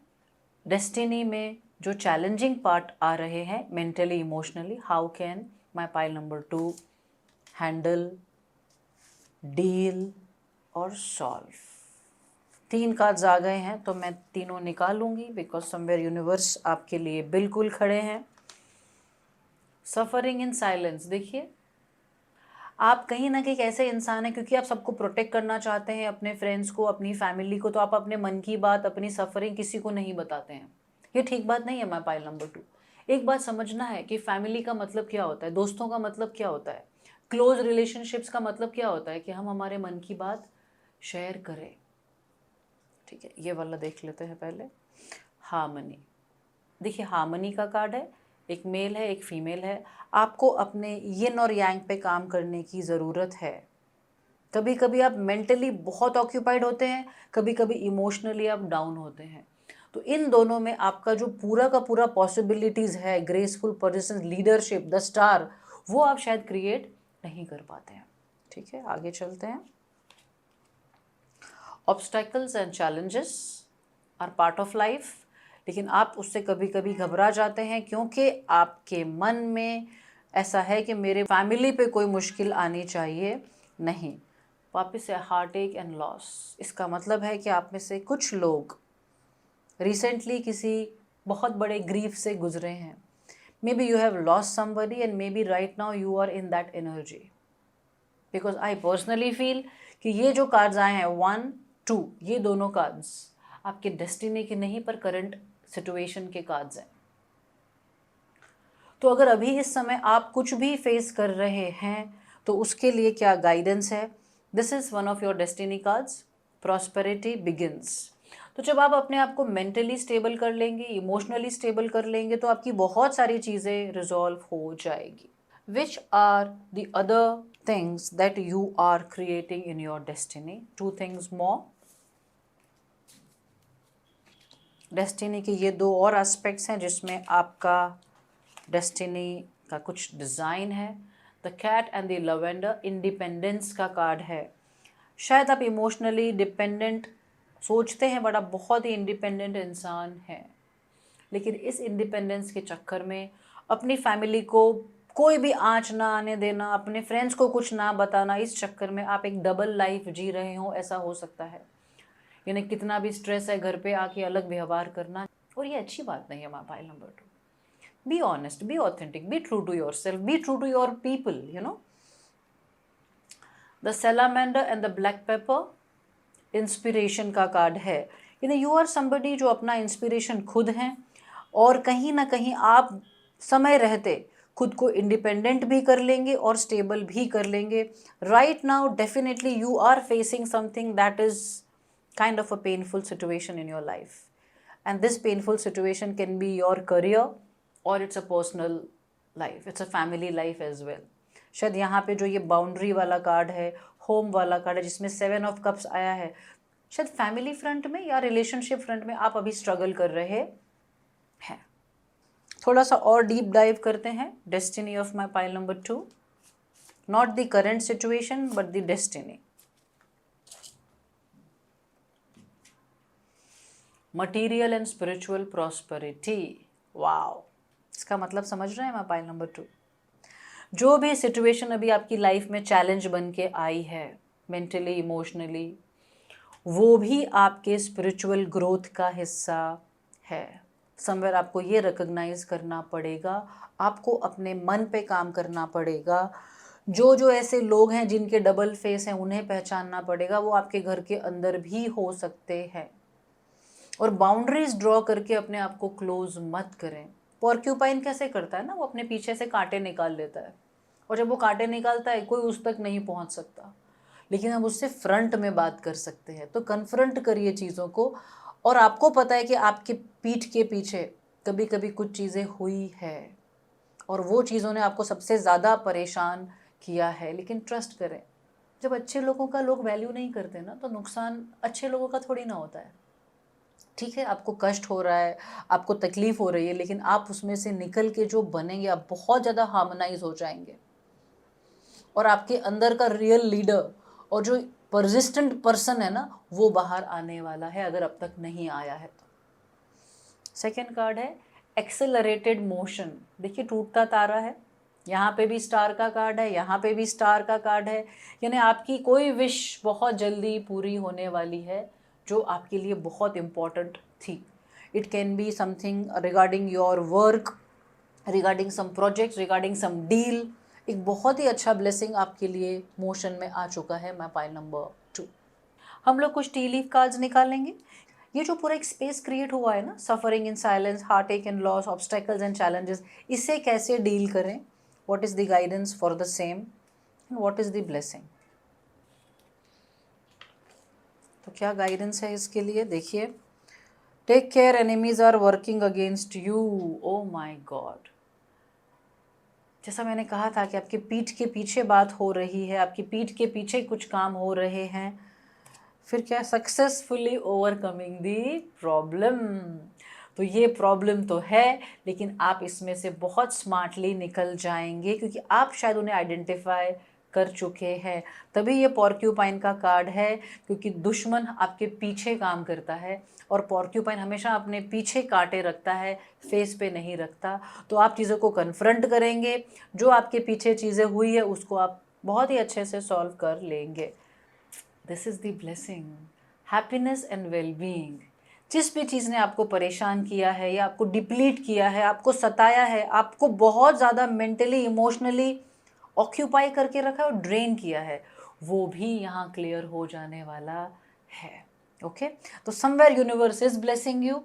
Speaker 1: डेस्टिनी में जो चैलेंजिंग पार्ट आ रहे हैं mentally, emotionally, how can my pile number 2 handle, deal और सॉल्व? 3 कार्ड्स आ गए हैं तो मैं तीनों निकाल लूँगी, बिकॉज समवेयर यूनिवर्स आपके लिए बिल्कुल खड़े हैं। Suffering in silence. देखिए, आप कहीं ना कहीं ऐसे इंसान हैं, क्योंकि आप सबको प्रोटेक्ट करना चाहते हैं, अपने फ्रेंड्स को, अपनी फैमिली को, तो आप अपने मन की बात, अपनी सफरिंग किसी को नहीं बताते हैं। ये ठीक बात नहीं है। माई पाइल नंबर 2, एक बात समझना है कि फैमिली का मतलब क्या होता है, दोस्तों का मतलब क्या होता है, क्लोज रिलेशनशिप्स का मतलब क्या होता है कि हम हमारे मन की बात शेयर करें। ठीक है, ये वाला देख लेते हैं पहले। हार्मनी, देखिए हार्मनी का कार्ड है, एक मेल है एक फीमेल है। आपको अपने यिन और यांग पे काम करने की ज़रूरत है। कभी कभी आप मेंटली बहुत ऑक्यूपाइड होते हैं, कभी कभी इमोशनली आप डाउन होते हैं। तो इन दोनों में आपका जो पूरा का पूरा पॉसिबिलिटीज़ है, graceful position, leadership, the star, वो आप शायद क्रिएट नहीं कर पाते हैं। ठीक है, आगे चलते हैं। Obstacles and challenges are part of life, लेकिन आप उससे कभी कभी घबरा जाते हैं क्योंकि आपके मन में ऐसा है कि मेरे फैमिली पे कोई मुश्किल आनी चाहिए नहीं। वापस से हार्ट एक एंड लॉस, इसका मतलब है कि आप में से कुछ लोग रिसेंटली किसी बहुत बड़े ग्रीफ से गुजरे हैं। Maybe you have lost somebody and maybe right now you are in that energy, because I personally feel कि ये जो कार्ड्स आए हैं 1, 2, ये दोनों कार्ड्स आपके डेस्टिनी के नहीं पर करंट सिचुएशन के कार्ड्स हैं। तो अगर अभी इस समय आप कुछ भी फेस कर रहे हैं तो उसके लिए क्या गाइडेंस है? This is one of your destiny cards, prosperity begins. तो जब आप अपने आप को मेंटली स्टेबल कर लेंगे, इमोशनली स्टेबल कर लेंगे, तो आपकी बहुत सारी चीज़ें रिजॉल्व हो जाएगी। Which are the other things that you are creating in your destiny? 2 things more. Destiny के ये 2 और एस्पेक्ट्स हैं जिसमें आपका डेस्टिनी का कुछ डिज़ाइन है। The cat and the lavender independence का कार्ड है। शायद आप इमोशनली डिपेंडेंट सोचते हैं बट आप बहुत ही इंडिपेंडेंट इंसान हैं, लेकिन इस इंडिपेंडेंस के चक्कर में अपनी फैमिली को कोई भी आँच ना आने देना, अपने फ्रेंड्स को कुछ ना बताना, इस चक्कर में आप एक डबल लाइफ जी रहे हो, ऐसा हो सकता है। यानी कितना भी स्ट्रेस है घर पे आके अलग व्यवहार करना, और ये अच्छी बात नहीं है। Pile number 2, be honest, be authentic, be true to yourself, be true to your people, you know. The salamander and the black pepper inspiration का कार्ड है। यानी यू आर समबडी जो अपना इंस्पिरेशन खुद हैं, और कहीं ना कहीं आप समय रहते खुद को इंडिपेंडेंट भी कर लेंगे और स्टेबल भी कर लेंगे। Right now definitely you are facing something that is kind of a painful situation in your life, and this painful situation can be your career और it's a personal life, it's a family life as well. शायद यहाँ पे जो ये बाउंड्री वाला कार्ड है, होम वाला कार्ड है, जिसमें 7 ऑफ कप्स आया है, शायद फैमिली फ्रंट में या रिलेशनशिप फ्रंट में आप अभी स्ट्रगल कर रहे हैं। थोड़ा सा और डीप डाइव करते हैं destiny of my pile number 2, not the current situation but the destiny. Material and spiritual prosperity, wow, इसका मतलब समझ रहे हैं माई पाइल नंबर 2। जो भी सिचुएशन अभी आपकी लाइफ में चैलेंज बन के आई है, मेंटली, इमोशनली, वो भी आपके स्पिरिचुअल ग्रोथ का हिस्सा है। समवेयर आपको ये रिकॉग्नाइज करना पड़ेगा, आपको अपने मन पे काम करना पड़ेगा। जो जो ऐसे लोग हैं जिनके डबल फेस हैं उन्हें पहचानना पड़ेगा, वो आपके घर के अंदर भी हो सकते हैं। और बाउंड्रीज ड्रॉ करके अपने आप को क्लोज मत करें। पॉर्क्यूपाइन कैसे करता है ना, वो अपने पीछे से कांटे निकाल लेता है, और जब वो कांटे निकालता है कोई उस तक नहीं पहुंच सकता, लेकिन हम उससे फ्रंट में बात कर सकते हैं। तो कन्फ्रंट करिए चीज़ों को, और आपको पता है कि आपके पीठ के पीछे कभी कभी कुछ चीज़ें हुई है और वो चीज़ों ने आपको सबसे ज़्यादा परेशान किया है, लेकिन ट्रस्ट करें, जब अच्छे लोगों का लोग वैल्यू नहीं करते ना, तो नुकसान अच्छे लोगों का थोड़ी ना होता है। ठीक है, आपको कष्ट हो रहा है, आपको तकलीफ हो रही है, लेकिन आप उसमें से निकल के जो बनेंगे, आप बहुत ज़्यादा हार्मोनाइज हो जाएंगे, और आपके अंदर का रियल लीडर और जो परसिस्टेंट पर्सन है ना, वो बाहर आने वाला है, अगर अब तक नहीं आया है तो। सेकेंड कार्ड है एक्सेलरेटेड मोशन। देखिए टूटता तारा है, यहाँ पे भी स्टार का कार्ड है, यहाँ पे भी स्टार का कार्ड है। यानी आपकी कोई विश बहुत जल्दी पूरी होने वाली है जो आपके लिए बहुत इम्पॉर्टेंट थी। It can be something regarding your work, regarding some project, regarding some deal. एक बहुत ही अच्छा ब्लेसिंग आपके लिए मोशन में आ चुका है माय पाइल नंबर 2। हम लोग कुछ टी लीफ कार्ड्स निकालेंगे। ये जो पूरा एक स्पेस क्रिएट हुआ है ना, suffering in silence, heartache and loss, obstacles and challenges, इससे कैसे डील करें, what is the guidance for the same and what is the blessing. तो क्या गाइडेंस है इसके लिए, देखिए take care, enemies are working against you. Oh my God, जैसा मैंने कहा था कि आपकी पीठ के पीछे बात हो रही है, आपकी पीठ के पीछे कुछ काम हो रहे हैं। फिर क्या, सक्सेसफुली ओवरकमिंग दी प्रॉब्लम। तो ये प्रॉब्लम तो है, लेकिन आप इसमें से बहुत स्मार्टली निकल जाएंगे, क्योंकि आप शायद उन्हें आइडेंटिफाई कर चुके हैं। तभी ये पॉर्क्यूपाइन का कार्ड है, क्योंकि दुश्मन आपके पीछे काम करता है, और पॉर्क्यूपाइन हमेशा अपने पीछे कांटे रखता है, फेस पे नहीं रखता। तो आप चीज़ों को कन्फ्रंट करेंगे, जो आपके पीछे चीज़ें हुई है उसको आप बहुत ही अच्छे से सॉल्व कर लेंगे। This is the blessing, happiness and wellbeing. जिस भी चीज़ ने आपको परेशान किया है या आपको डिप्लीट किया है, आपको सताया है, आपको बहुत ज़्यादा मेंटली इमोशनली ऑक्यूपाई करके रखा है और ड्रेन किया है, वो भी यहाँ क्लियर हो जाने वाला है। ओके, तो somewhere universe is blessing you.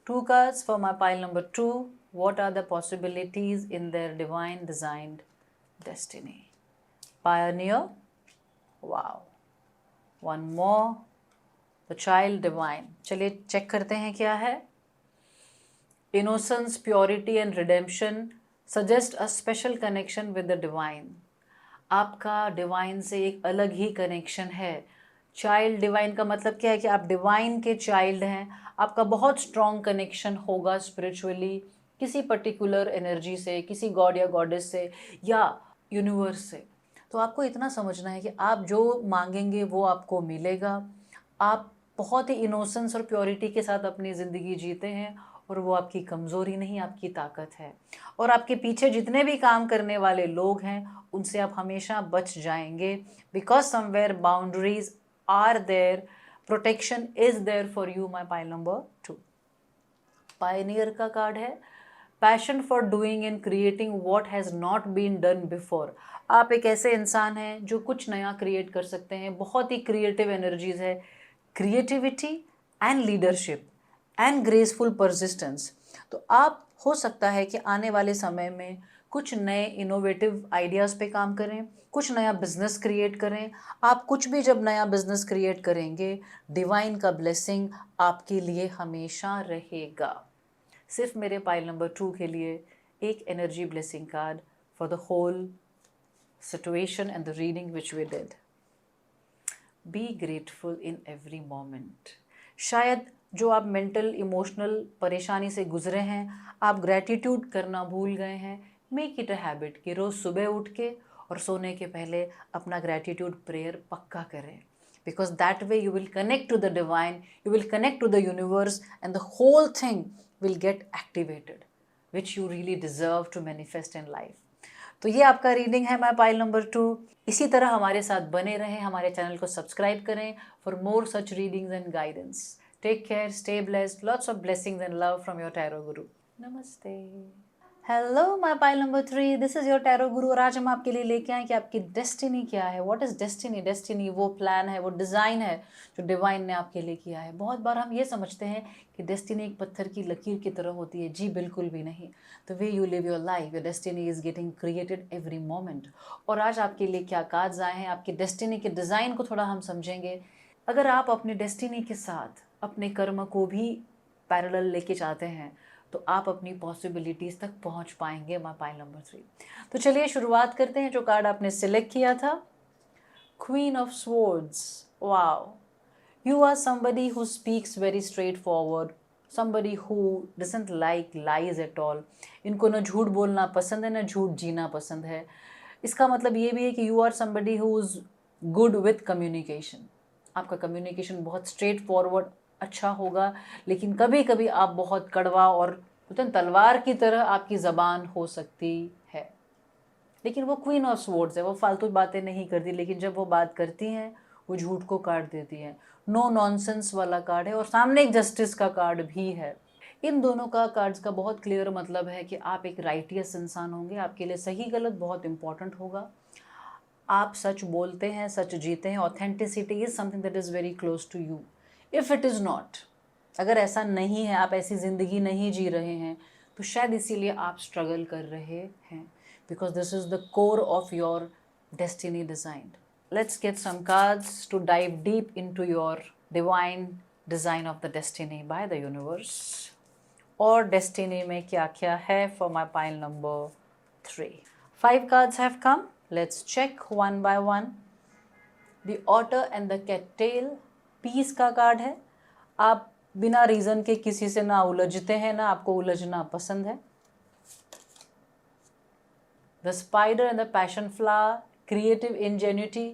Speaker 1: 2 cards for my pile number 2. What are the possibilities in their divine designed destiny? Pioneer. Wow. One more. The child divine. चलिए चेक करते हैं क्या है। Innocence, purity and redemption suggest a special connection with the divine. आपका डिवाइन से एक अलग ही कनेक्शन है। चाइल्ड डिवाइन का मतलब क्या है कि आप डिवाइन के चाइल्ड हैं। आपका बहुत स्ट्रॉन्ग कनेक्शन होगा स्पिरिचुअली किसी पर्टिकुलर एनर्जी से, किसी गॉड या गॉडेस से या यूनिवर्स से। तो आपको इतना समझना है कि आप जो मांगेंगे वो आपको मिलेगा। आप बहुत ही इनोसेंस और प्योरिटी के साथ अपनी ज़िंदगी जीते हैं, और वो आपकी कमज़ोरी नहीं, आपकी ताकत है। और आपके पीछे जितने भी काम करने वाले लोग हैं उनसे आप हमेशा बच जाएंगे, because somewhere boundaries are there, protection is there for you. My pile number 2 pioneer का कार्ड है। Passion for doing and creating what has not been done before. आप एक ऐसे इंसान हैं जो कुछ नया क्रिएट कर सकते हैं। बहुत ही क्रिएटिव एनर्जीज है, creativity and leadership and graceful persistence. तो आप हो सकता है कि आने वाले समय में कुछ नए इनोवेटिव आइडियाज़ पे काम करें, कुछ नया बिजनेस क्रिएट करें। आप कुछ भी जब नया बिजनेस क्रिएट करेंगे, डिवाइन का ब्लेसिंग आपके लिए हमेशा रहेगा। सिर्फ मेरे पाइल नंबर 2 के लिए एक energy blessing card for the whole situation and the reading which we did. Be grateful in every moment. शायद जो आप मेंटल इमोशनल परेशानी से गुजरे हैं, आप ग्रैटिट्यूड करना भूल गए हैं। मेक इट अ हैबिट कि रोज़ सुबह उठ के और सोने के पहले अपना ग्रैटिट्यूड प्रेयर पक्का करें, because that way you will connect to the divine, you will connect to the universe and the whole thing will get activated, which you really deserve to manifest in life. तो ये आपका रीडिंग है माय पाइल नंबर 2। इसी तरह हमारे साथ बने रहें, हमारे चैनल को सब्सक्राइब करें for more such readings and guidance. Take care, stay blessed, lots of blessings and love from your tarot guru. Namaste. Hello my pile number 3, this is your tarot गुरु। और आज हम आपके लिए लेके आए कि आपकी डेस्टिनी क्या है। What is destiny? डेस्टिनी वो प्लान है, वो डिज़ाइन है जो डिवाइन ने आपके लिए किया है। बहुत बार हम ये समझते हैं कि डेस्टिनी एक पत्थर की लकीर की तरह होती है। जी बिल्कुल भी नहीं। The way you live your life, your destiny is getting created every moment. और आज आपके लिए क्या कार्ड्स आए हैं, आपकी डेस्टिनी के डिज़ाइन को थोड़ा हम समझेंगे। अगर आप अपनी डेस्टिनी के साथ अपने कर्म को भी पैरेलल लेके चाहते हैं तो आप अपनी पॉसिबिलिटीज़ तक पहुंच पाएंगे। My pile number 3। तो चलिए शुरुआत करते हैं। जो कार्ड आपने सिलेक्ट किया था, queen of swords. Wow, you are somebody who speaks very straightforward, somebody who doesn't like lies at all. इनको ना झूठ बोलना पसंद है, ना झूठ जीना पसंद है। इसका मतलब ये भी है कि you are somebody who is good with communication. आपका कम्युनिकेशन बहुत स्ट्रेट फॉरवर्ड अच्छा होगा, लेकिन कभी कभी आप बहुत कड़वा और बोलते हैं तलवार की तरह आपकी ज़बान हो सकती है। लेकिन वो क्वीन ऑफ स्वॉर्ड्स है, वो फालतू बातें नहीं करती, लेकिन जब वो बात करती हैं वो झूठ को काट देती हैं। नो नॉनसेंस वाला कार्ड है, और सामने एक जस्टिस का कार्ड भी है। इन दोनों का कार्ड्स का बहुत क्लियर मतलब है कि आप एक राइटियस इंसान होंगे। आपके लिए सही गलत बहुत इंपॉर्टेंट होगा। आप सच बोलते हैं, सच जीते हैं। Authenticity is something that is very close to you. If it is not, अगर ऐसा नहीं है, आप ऐसी ज़िंदगी नहीं जी रहे हैं, तो शायद इसीलिए आप स्ट्रगल कर रहे हैं, because this is the core of your destiny designed. Let's get some cards to dive deep into your divine design of the destiny by the universe, और डेस्टिनी में क्या क्या है for my pile number 3. 5 cards have come. Let's check one by one. The Otter and the Cattail, peace का कार्ड है. आप बिना रीज़न के किसी से ना उलझते हैं, ना आपको उलझना पसंद है. The Spider and the Passion Flower, creative ingenuity.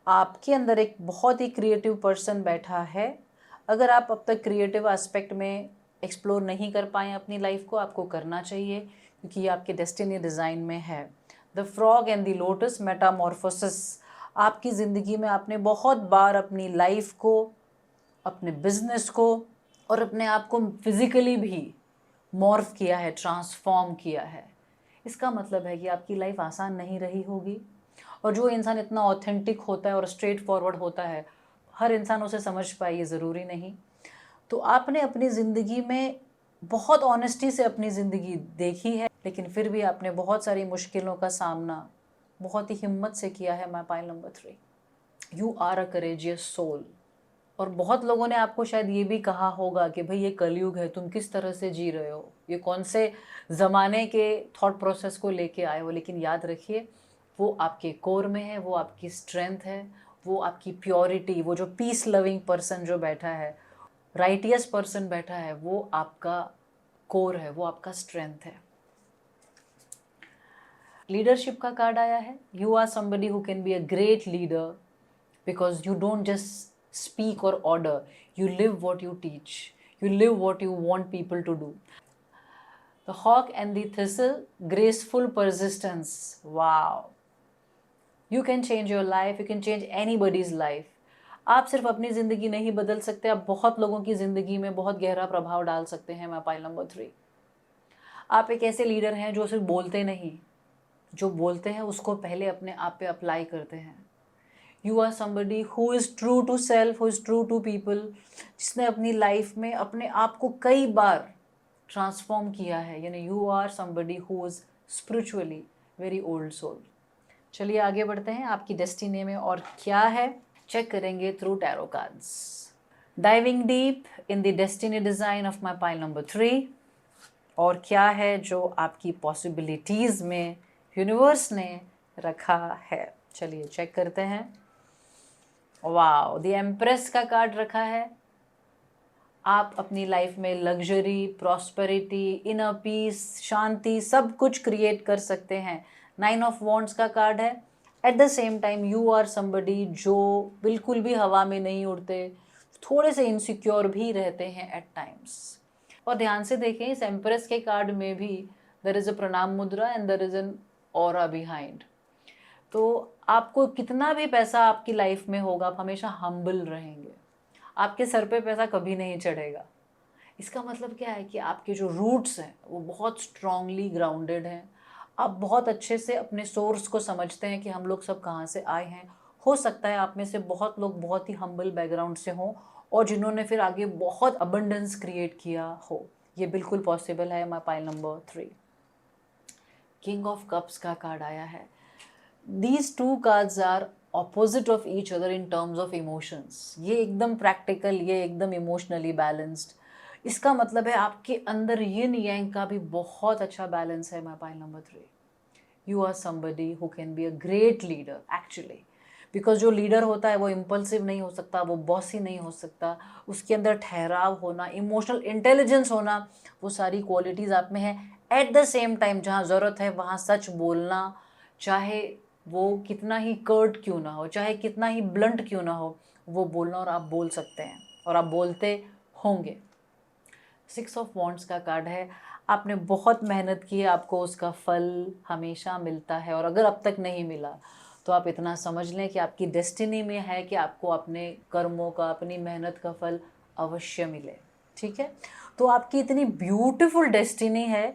Speaker 1: आपके अंदर एक बहुत ही क्रिएटिव पर्सन बैठा है. अगर आप अब तक क्रिएटिव एस्पेक्ट में एक्सप्लोर नहीं कर पाए अपनी लाइफ को, आपको करना चाहिए क्योंकि ये आपके डेस्टिनी डिज़ाइन में है. The frog and the lotus, Metamorphosis. आपकी ज़िंदगी में आपने बहुत बार अपनी लाइफ को, अपने बिजनेस को और अपने आप को फिजिकली भी मॉर्फ किया है, ट्रांसफॉर्म किया है. इसका मतलब है कि आपकी लाइफ आसान नहीं रही होगी. और जो इंसान इतना ऑथेंटिक होता है और स्ट्रेट फॉरवर्ड होता है, हर इंसान उसे समझ पाए, ये ज़रूरी नहीं. तो आपने अपनी ज़िंदगी में बहुत ऑनेस्टी से अपनी ज़िंदगी देखी है, लेकिन फिर भी आपने बहुत सारी मुश्किलों का सामना बहुत ही हिम्मत से किया है. My pile number 3, you are a courageous soul. और बहुत लोगों ने आपको शायद ये भी कहा होगा कि भाई ये कलयुग है, तुम किस तरह से जी रहे हो, ये कौन से ज़माने के थॉट प्रोसेस को लेके आए हो. लेकिन याद रखिए, वो आपके कोर में है, वो आपकी स्ट्रेंथ है, वो आपकी प्योरिटी, वो जो पीस लविंग पर्सन जो बैठा है, राइटियस पर्सन बैठा है, वो आपका कोर है, वो आपका स्ट्रेंथ है. लीडरशिप का कार्ड आया है. You are somebody who can be a great leader because you don't just speak or order, you live what you teach, you live what you want people to do. The hawk and the thistle, graceful persistence. Wow, you can change your life, you can change anybody's life. आप सिर्फ अपनी ज़िंदगी नहीं बदल सकते, आप बहुत लोगों की ज़िंदगी में बहुत गहरा प्रभाव डाल सकते हैं. मैं पाइल नंबर 3, आप एक ऐसे लीडर हैं जो सिर्फ बोलते नहीं, जो बोलते हैं उसको पहले अपने आप पे अप्लाई करते हैं. You are somebody who is true to self, who is true to people, जिसने अपनी लाइफ में अपने आप को कई बार ट्रांसफॉर्म किया है. यानी you are somebody who is spiritually very old soul. चलिए आगे बढ़ते हैं. आपकी डेस्टिनी में और क्या है, चेक करेंगे through tarot cards. Diving deep in the destiny design of my pile number 3, और क्या है जो आपकी पॉसिबिलिटीज़ में यूनिवर्स ने रखा है. चलिए चेक करते हैं. वाओ, द एम्प्रेस का कार्ड रखा है. आप अपनी लाइफ में लग्जरी, प्रॉस्पेरिटी, इनर पीस, शांति, सब कुछ क्रिएट कर सकते हैं. 9 ऑफ वॉन्ड्स का कार्ड है. At the same time you are somebody जो बिल्कुल भी हवा में नहीं उड़ते, थोड़े से इनसिक्योर भी रहते हैं एट टाइम्स. और ध्यान से देखें, इस एम्प्रेस के कार्ड में भी there is a pranam mudra and there is an aura behind. तो आपको कितना भी पैसा आपकी लाइफ में होगा, आप हमेशा हम्बल रहेंगे. आपके सर पे पैसा कभी नहीं चढ़ेगा. इसका मतलब क्या है कि आपके जो रूट्स हैं वो बहुत स्ट्रांगली ग्राउंडेड हैं. आप बहुत अच्छे से अपने सोर्स को समझते हैं कि हम लोग सब कहाँ से आए हैं. हो सकता है आप में से बहुत लोग बहुत ही हम्बल बैकग्राउंड से हों और जिन्होंने फिर आगे बहुत अबंडेंस क्रिएट किया हो. ये बिल्कुल पॉसिबल है. My pile number 3, king of cups का कार्ड आया है. These two cards are opposite of each other in terms of emotions. ये एकदम प्रैक्टिकल, ये एकदम इमोशनली बैलेंस्ड. इसका मतलब है आपके अंदर यिन यांग का भी बहुत अच्छा बैलेंस है. My pile number 3, you are somebody who can be a great leader actually. Because जो लीडर होता है वो इम्पल्सिव नहीं हो सकता, वो बॉसी नहीं हो सकता. उसके अंदर ठहराव होना, इमोशनल इंटेलिजेंस होना, वो सारी क्वालिटीज़ आप में है. एट द सेम टाइम जहाँ ज़रूरत है वहाँ सच बोलना, चाहे वो कितना ही कर्ट क्यों ना हो, चाहे कितना ही ब्लंट क्यों ना हो, वो बोलना. और आप बोल सकते हैं और आप बोलते होंगे. 6 ऑफ वॉन्ड्स का कार्ड है. आपने बहुत मेहनत की है, आपको उसका फल हमेशा मिलता है. और अगर अब तक नहीं मिला तो आप इतना समझ लें कि आपकी डेस्टिनी में है कि आपको अपने कर्मों का, अपनी मेहनत का फल अवश्य मिले. ठीक है. तो आपकी इतनी ब्यूटीफुल डेस्टिनी है.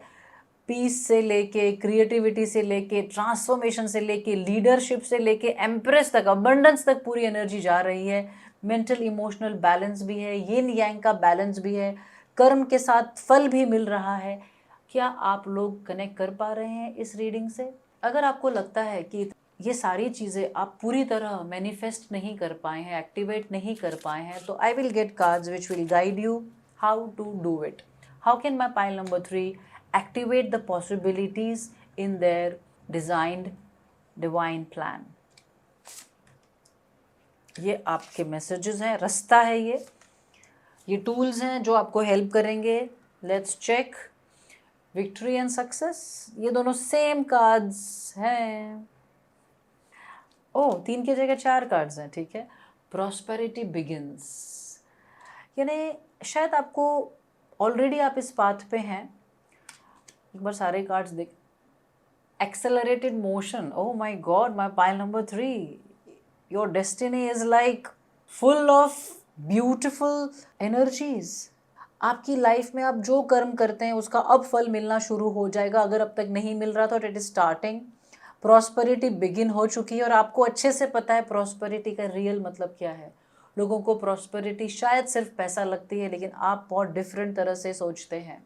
Speaker 1: पीस से लेके, क्रिएटिविटी से लेके, ट्रांसफॉर्मेशन से लेके, लीडरशिप से लेके, एम्प्रेस तक, अबंडेंस तक पूरी एनर्जी जा रही है. मेंटल इमोशनल बैलेंस भी है, यिन यांग का बैलेंस भी है, कर्म के साथ फल भी मिल रहा है. क्या आप लोग कनेक्ट कर पा रहे हैं इस रीडिंग से? अगर आपको लगता है कि ये सारी चीज़ें आप पूरी तरह मैनिफेस्ट नहीं कर पाए हैं, एक्टिवेट नहीं कर पाए हैं, तो I will get cards which will guide you how to do it. How can my pile number 3 activate the possibilities in their designed divine plan. ये आपके मैसेजेस हैं, रास्ता है, ये टूल्स हैं जो आपको हेल्प करेंगे. Let's check. Victory and success, ये दोनों सेम कार्ड्स हैं. ओह, 3 की जगह 4 कार्ड्स हैं, ठीक है. प्रॉस्पेरिटी बिगिंस, यानी शायद आपको ऑलरेडी आप इस पाथ पे हैं. एक बार सारे कार्ड्स देख. Accelerated motion, oh my god, my pile number 3, your destiny is like full of beautiful energies. आपकी लाइफ में आप जो कर्म करते हैं उसका अब फल मिलना शुरू हो जाएगा. अगर अब तक नहीं मिल रहा तो it is starting. Prosperity begin हो चुकी है और आपको अच्छे से पता है प्रॉस्पेरिटी का रियल मतलब क्या है. लोगों को प्रॉस्पेरिटी शायद सिर्फ पैसा लगती है, लेकिन आप बहुत डिफरेंट तरह से सोचते हैं.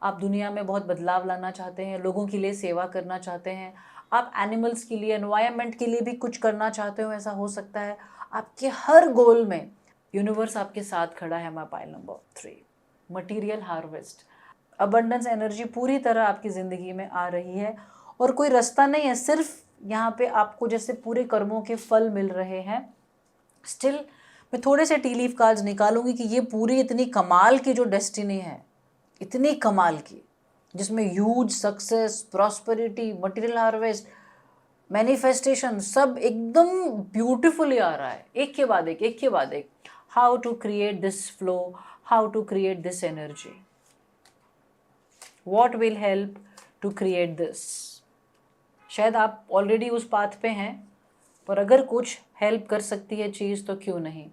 Speaker 1: आप दुनिया में बहुत बदलाव लाना चाहते हैं, लोगों के लिए सेवा करना चाहते हैं, आप एनिमल्स के लिए, एनवायरनमेंट के लिए भी कुछ करना चाहते हो, ऐसा हो सकता है. आपके हर गोल में यूनिवर्स आपके साथ खड़ा है. My pile number 3, material harvest, abundance energy पूरी तरह आपकी ज़िंदगी में आ रही है और कोई रास्ता नहीं है, सिर्फ यहाँ पे आपको जैसे पूरे कर्मों के फल मिल रहे हैं. स्टिल मैं थोड़े से टी लीफ कार्ड्स निकालूंगी कि ये पूरी इतनी कमाल की जो डेस्टिनी है, इतनी कमाल की, जिसमें huge success, prosperity, material harvest, manifestation सब एकदम ब्यूटीफुली आ रहा है, एक के बाद एक, एक के बाद एक. How to create this flow, how to create this energy, what will help to create this. शायद आप ऑलरेडी उस पाथ पे हैं, पर अगर कुछ हेल्प कर सकती है चीज़ तो क्यों नहीं.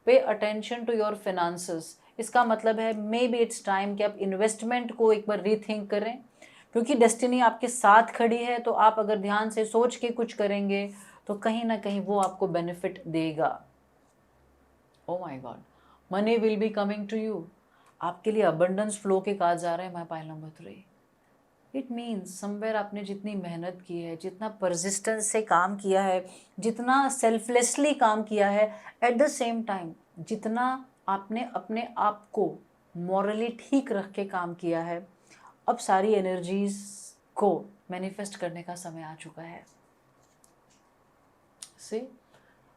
Speaker 1: पे अटेंशन टू योर फिनांसेस, इसका मतलब है मे बी इट्स टाइम कि आप इन्वेस्टमेंट को एक बार रीथिंक करें, क्योंकि डेस्टिनी आपके साथ खड़ी है. तो आप अगर ध्यान से सोच के कुछ करेंगे तो कहीं ना कहीं वो आपको बेनिफिट देगा. Oh my God, money will be coming to you. आपके लिए अबंडेंस फ्लो के कार्ड्स आ रहे हैं. My pile number 3, it means somewhere आपने जितनी मेहनत की है, जितना परसिस्टेंस से काम किया है, जितना सेल्फलेसली काम किया है, एट द सेम टाइम जितना आपने अपने आप को मॉरली ठीक रख के काम किया है, अब सारी एनर्जीज को मैनिफेस्ट करने का समय आ चुका है. सी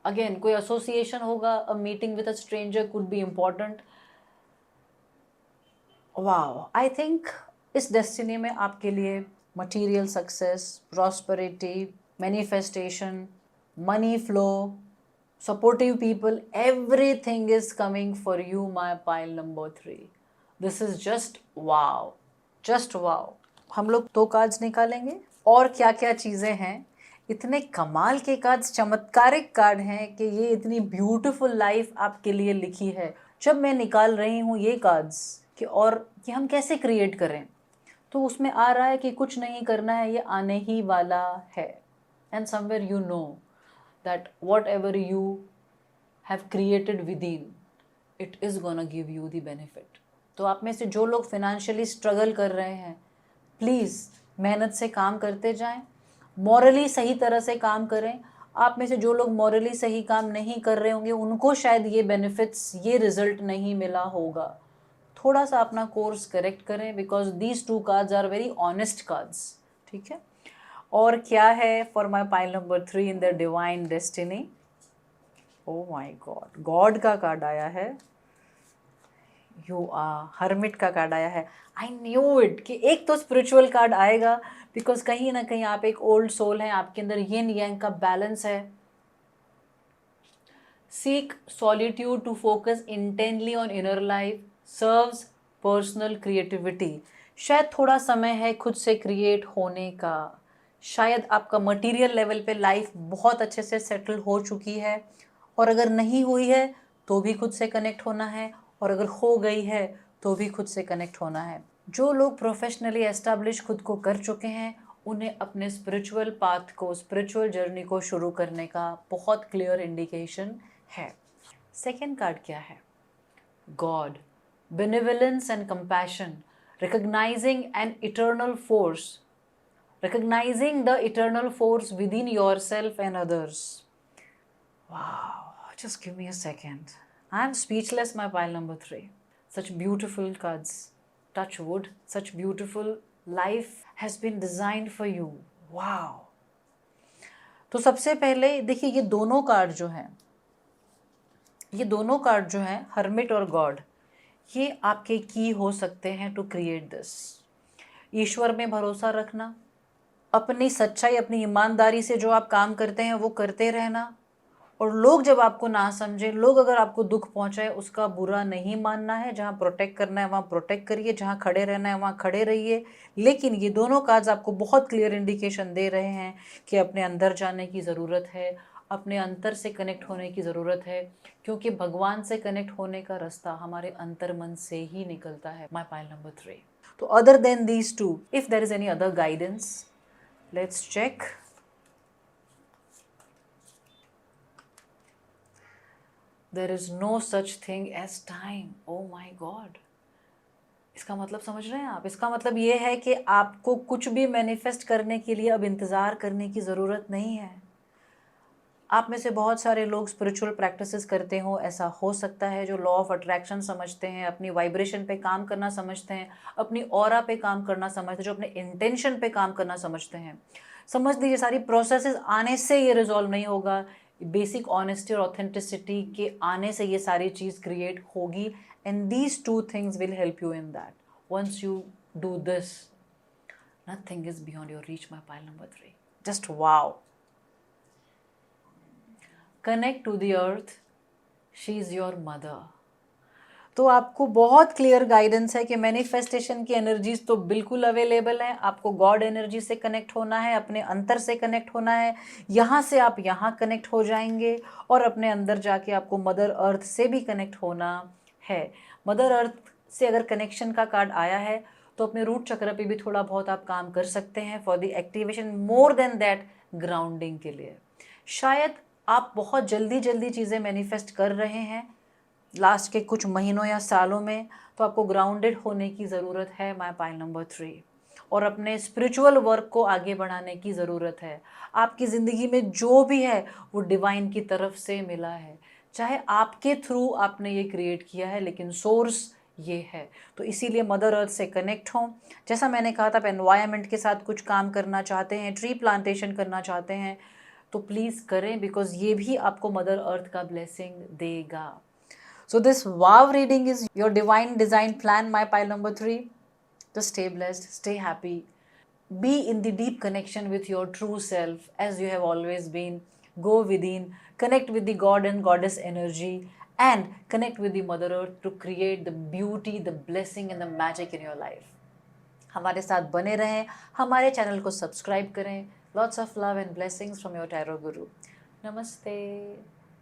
Speaker 1: अगेन, कोई एसोसिएशन होगा, a meeting with a stranger could be important. Wow, I think इस डेस्टिनी में आपके लिए material success, prosperity, manifestation, money flow, supportive people, everything is coming for you, my pile number 3. This is just wow, just wow. हम लोग 2 कार्ड्स निकालेंगे. और क्या क्या चीज़ें हैं, इतने कमाल के कार्ड्स, चमत्कारिक कार्ड हैं कि ये इतनी ब्यूटीफुल लाइफ आपके लिए लिखी है. जब मैं निकाल रही हूँ ये कार्ड्स कि और कि हम कैसे क्रिएट करें, तो उसमें आ रहा है कि कुछ नहीं करना है, ये आने ही वाला है. And somewhere you know that whatever you have created within, it is gonna give you the benefit. तो आप में से जो लोग financially struggle कर रहे हैं, प्लीज़ मेहनत से काम करते जाएं, मॉरली सही तरह से काम करें. आप में से जो लोग मॉरली सही काम नहीं कर रहे होंगे, उनको शायद ये बेनिफिट्स, ये रिजल्ट नहीं मिला होगा. थोड़ा सा अपना कोर्स करेक्ट करें, because these 2 cards are very honest cards. ठीक है. और क्या है for my pile number 3 in the divine destiny. Oh my God, God का कार्ड आया है. यू आर हर्मिट का कार्ड आया है. आई न्यू इट कि एक तो स्पिरिचुअल कार्ड आएगा, बिकॉज कहीं ना कहीं आप एक ओल्ड सोल हैं, आपके अंदर यिन यांग का बैलेंस है. Seek solitude to focus intently on inner life, serves personal creativity. शायद थोड़ा समय है खुद से क्रिएट होने का. शायद आपका मटेरियल लेवल पे लाइफ बहुत अच्छे से सेटल हो चुकी है, और अगर नहीं हुई है तो भी खुद से कनेक्ट होना है, और अगर हो गई है तो भी खुद से कनेक्ट होना है. जो लोग प्रोफेशनली एस्टैब्लिश खुद को कर चुके हैं, उन्हें अपने स्पिरिचुअल पाथ को, स्पिरिचुअल जर्नी को शुरू करने का बहुत क्लियर इंडिकेशन है. सेकेंड कार्ड क्या है? God, benevolence and compassion, recognising an eternal force, recognizing the eternal force within yourself and others. Wow, just give me a second. I'm speechless, my pile number 3. Such beautiful cards. Touch wood, such beautiful life has been designed for you. Wow. तो सबसे पहले देखिए ये दोनों कार्ड जो हैं हर्मिट और गॉड, ये आपके की हो सकते हैं टू क्रिएट दिस। ईश्वर में भरोसा रखना, अपनी सच्चाई, अपनी ईमानदारी से जो आप काम करते हैं वो करते रहना, और लोग जब आपको ना समझे, लोग अगर आपको दुख पहुंचाए उसका बुरा नहीं मानना है। जहाँ प्रोटेक्ट करना है वहाँ प्रोटेक्ट करिए, जहाँ खड़े रहना है वहाँ खड़े रहिए। लेकिन ये दोनों कार्ड्स आपको बहुत क्लियर इंडिकेशन दे रहे हैं कि अपने अंदर जाने की ज़रूरत है, अपने अंतर से कनेक्ट होने की ज़रूरत है, क्योंकि भगवान से कनेक्ट होने का रास्ता हमारे अंतर मन से ही निकलता है। My pile number 3। तो other than these two, if there is any other guidance, let's check. There is no such thing as time. Oh my God. इसका मतलब समझ रहे हैं आप? इसका मतलब ये है कि आपको कुछ भी मैनिफेस्ट करने के लिए अब इंतज़ार करने की ज़रूरत नहीं है। आप में से बहुत सारे लोग स्पिरिचुअल प्रैक्टिसेस करते हो, ऐसा हो सकता है, जो लॉ ऑफ अट्रैक्शन समझते हैं, अपनी वाइब्रेशन पे काम करना समझते हैं, अपनी ऑरा पे काम करना समझते हैं, जो अपने इंटेंशन पे काम करना समझते हैं। समझ लीजिए सारी प्रोसेसेस आने से ये रिजॉल्व नहीं होगा, बेसिक ऑनेस्टी और ऑथेंटिसिटी के आने से ये सारी चीज़ क्रिएट होगी। And these two things will help you in that. Once you do this, nothing is beyond your reach, my pile number 3। Just wow. Connect to the earth, she is your mother. तो आपको बहुत क्लियर गाइडेंस है कि मैनिफेस्टेशन की एनर्जीज तो बिल्कुल अवेलेबल है। आपको गॉड एनर्जी से कनेक्ट होना है, अपने अंतर से कनेक्ट होना है। यहाँ से आप यहाँ कनेक्ट हो जाएंगे और अपने अंदर जाके आपको मदर अर्थ से भी कनेक्ट होना है। मदर अर्थ से अगर कनेक्शन का कार्ड आया है तो अपने रूट चक्र पे भी थोड़ा बहुत आप काम कर सकते हैं for the activation, more than that grounding के लिए। शायद आप बहुत जल्दी चीज़ें मैनिफेस्ट कर रहे हैं लास्ट के कुछ महीनों या सालों में, तो आपको ग्राउंडेड होने की ज़रूरत है, माय पाइल नंबर 3। और अपने स्पिरिचुअल वर्क को आगे बढ़ाने की ज़रूरत है। आपकी ज़िंदगी में जो भी है वो डिवाइन की तरफ से मिला है, चाहे आपके थ्रू आपने ये क्रिएट किया है, लेकिन सोर्स ये है। तो इसीलिए मदर अर्थ से कनेक्ट हों। जैसा मैंने कहा था, आप एनवायरनमेंट के साथ कुछ काम करना चाहते हैं, ट्री प्लांटेशन करना चाहते हैं, तो प्लीज़ करें, बिकॉज ये भी आपको मदर अर्थ का ब्लेसिंग देगा। So this wow reading is your divine design plan, my pile number 3. Just stay blessed, stay happy, be in the deep connection with your true self as you have always been. Go within, connect with the God and Goddess energy, and connect with the Mother Earth to create the beauty, the blessing and the magic in your life. हमारे साथ बने रहें, हमारे चैनल को सब्सक्राइब करें। Lots of love and blessings from your Tarot Guru. Namaste.